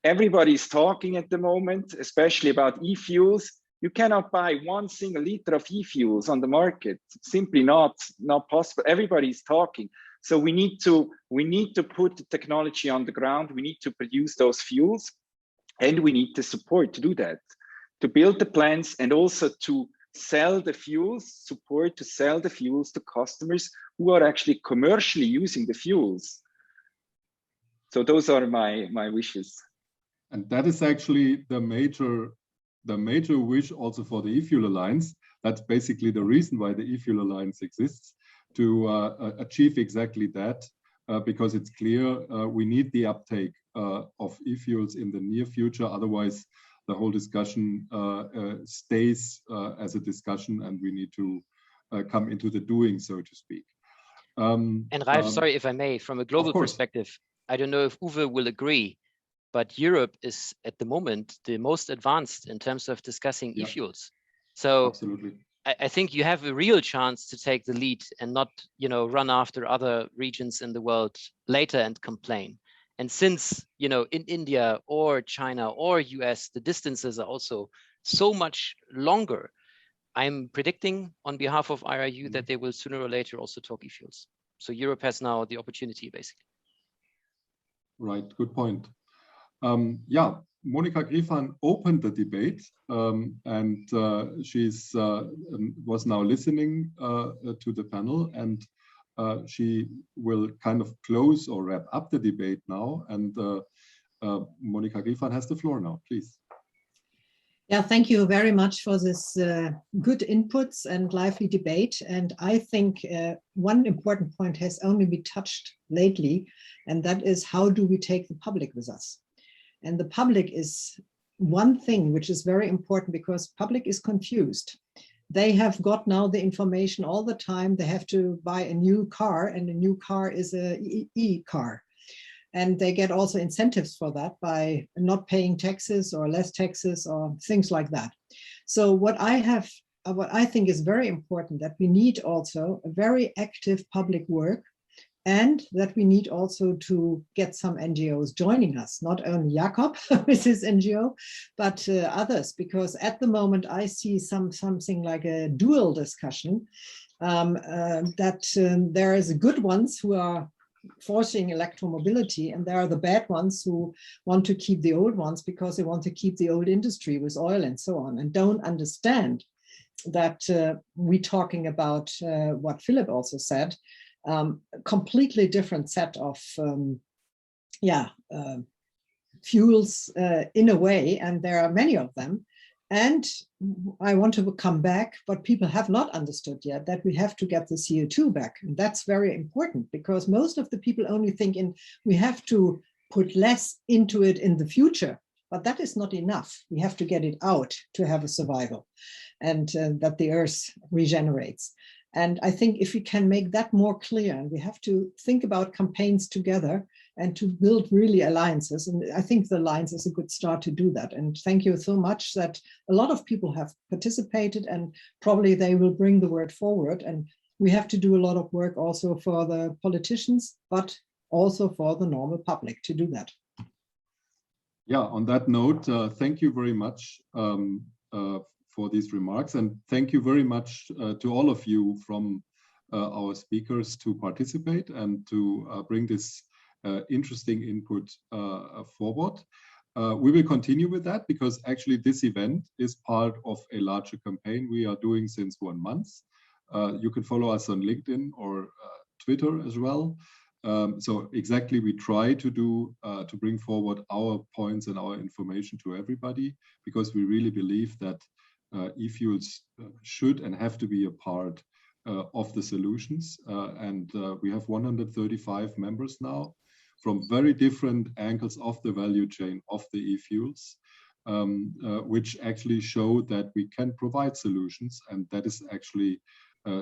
Everybody's talking at the moment, especially about e-fuels. You cannot buy 1 single liter of e-fuels on the market. Simply not possible. Everybody's talking. So we need to put the technology on the ground. We need to produce those fuels, and we need the support to do that, to build the plants and also to sell the fuels, support to sell the fuels to customers who are actually commercially using the fuels. So those are my wishes. And that is actually the major wish also for the eFuel Alliance. That's basically the reason why the eFuel Alliance exists, to achieve exactly that, because it's clear we need the uptake of e-fuels in the near future. Otherwise, the whole discussion stays as a discussion, and we need to come into the doing, so to speak. And Ralf, sorry if I may, from a global perspective, I don't know if Uwe will agree, but Europe is at the moment the most advanced in terms of discussing e-fuels. So absolutely. I think you have a real chance to take the lead and not, run after other regions in the world later and complain. And since, in India or China or US, the distances are also so much longer, I'm predicting on behalf of IRU that they will sooner or later also talk e-fuels. So Europe has now the opportunity, basically. Right, good point. Yeah, Monika Griefahn opened the debate, and she's was now listening to the panel, and she will kind of close or wrap up the debate now. And Monika Griefahn has the floor now, please. Yeah, thank you very much for this good inputs and lively debate. And I think one important point has only been touched lately, and that is, how do we take the public with us? And the public is one thing which is very important, because public is confused. They have got now the information all the time. They have to buy a new car, and a new car is an e-car. And they get also incentives for that by not paying taxes or less taxes or things like that. So what I think is very important, that we need also a very active public work, and that we need also to get some NGOs joining us, not only Jakob with his NGO, but others, because at the moment I see something like a dual discussion, that there is good ones who are forcing electromobility, and there are the bad ones who want to keep the old ones because they want to keep the old industry with oil and so on, and don't understand that we're talking about what Philipp also said, completely different set of fuels in a way, and there are many of them. And I want to come back, but people have not understood yet that we have to get the CO2 back. And that's very important, because most of the people only think we have to put less into it in the future, but that is not enough. We have to get it out to have a survival, and that the earth regenerates. And I think if we can make that more clear, and we have to think about campaigns together, and to build really alliances. And I think the Alliance is a good start to do that. And thank you so much that a lot of people have participated, and probably they will bring the word forward. And we have to do a lot of work also for the politicians, but also for the normal public to do that. Yeah, on that note, thank you very much for these remarks, and thank you very much to all of you from our speakers to participate and to bring this interesting input forward. We will continue with that because actually this event is part of a larger campaign we are doing since 1 month. You can follow us on LinkedIn or Twitter as well. So exactly, we try to do to bring forward our points and our information to everybody, because we really believe that e-fuels should and have to be a part of the solutions. And we have 135 members now from very different angles of the value chain of the e-fuels, which actually show that we can provide solutions, and that is actually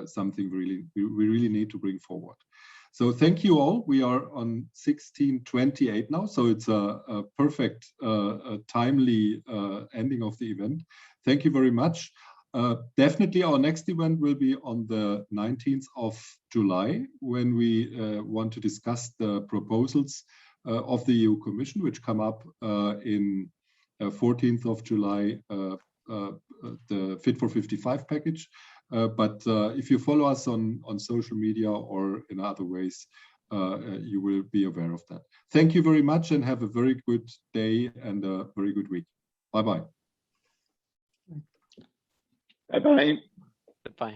something we really need to bring forward. So thank you all. We are on 16:28 now, so it's a perfect, timely ending of the event. Thank you very much. Definitely our next event will be on the 19th of July, when we want to discuss the proposals of the EU Commission, which come up in 14th of July, the Fit for 55 package. But if you follow us on social media or in other ways, you will be aware of that. Thank you very much, and have a very good day and a very good week. Bye-bye. Bye-bye. Goodbye.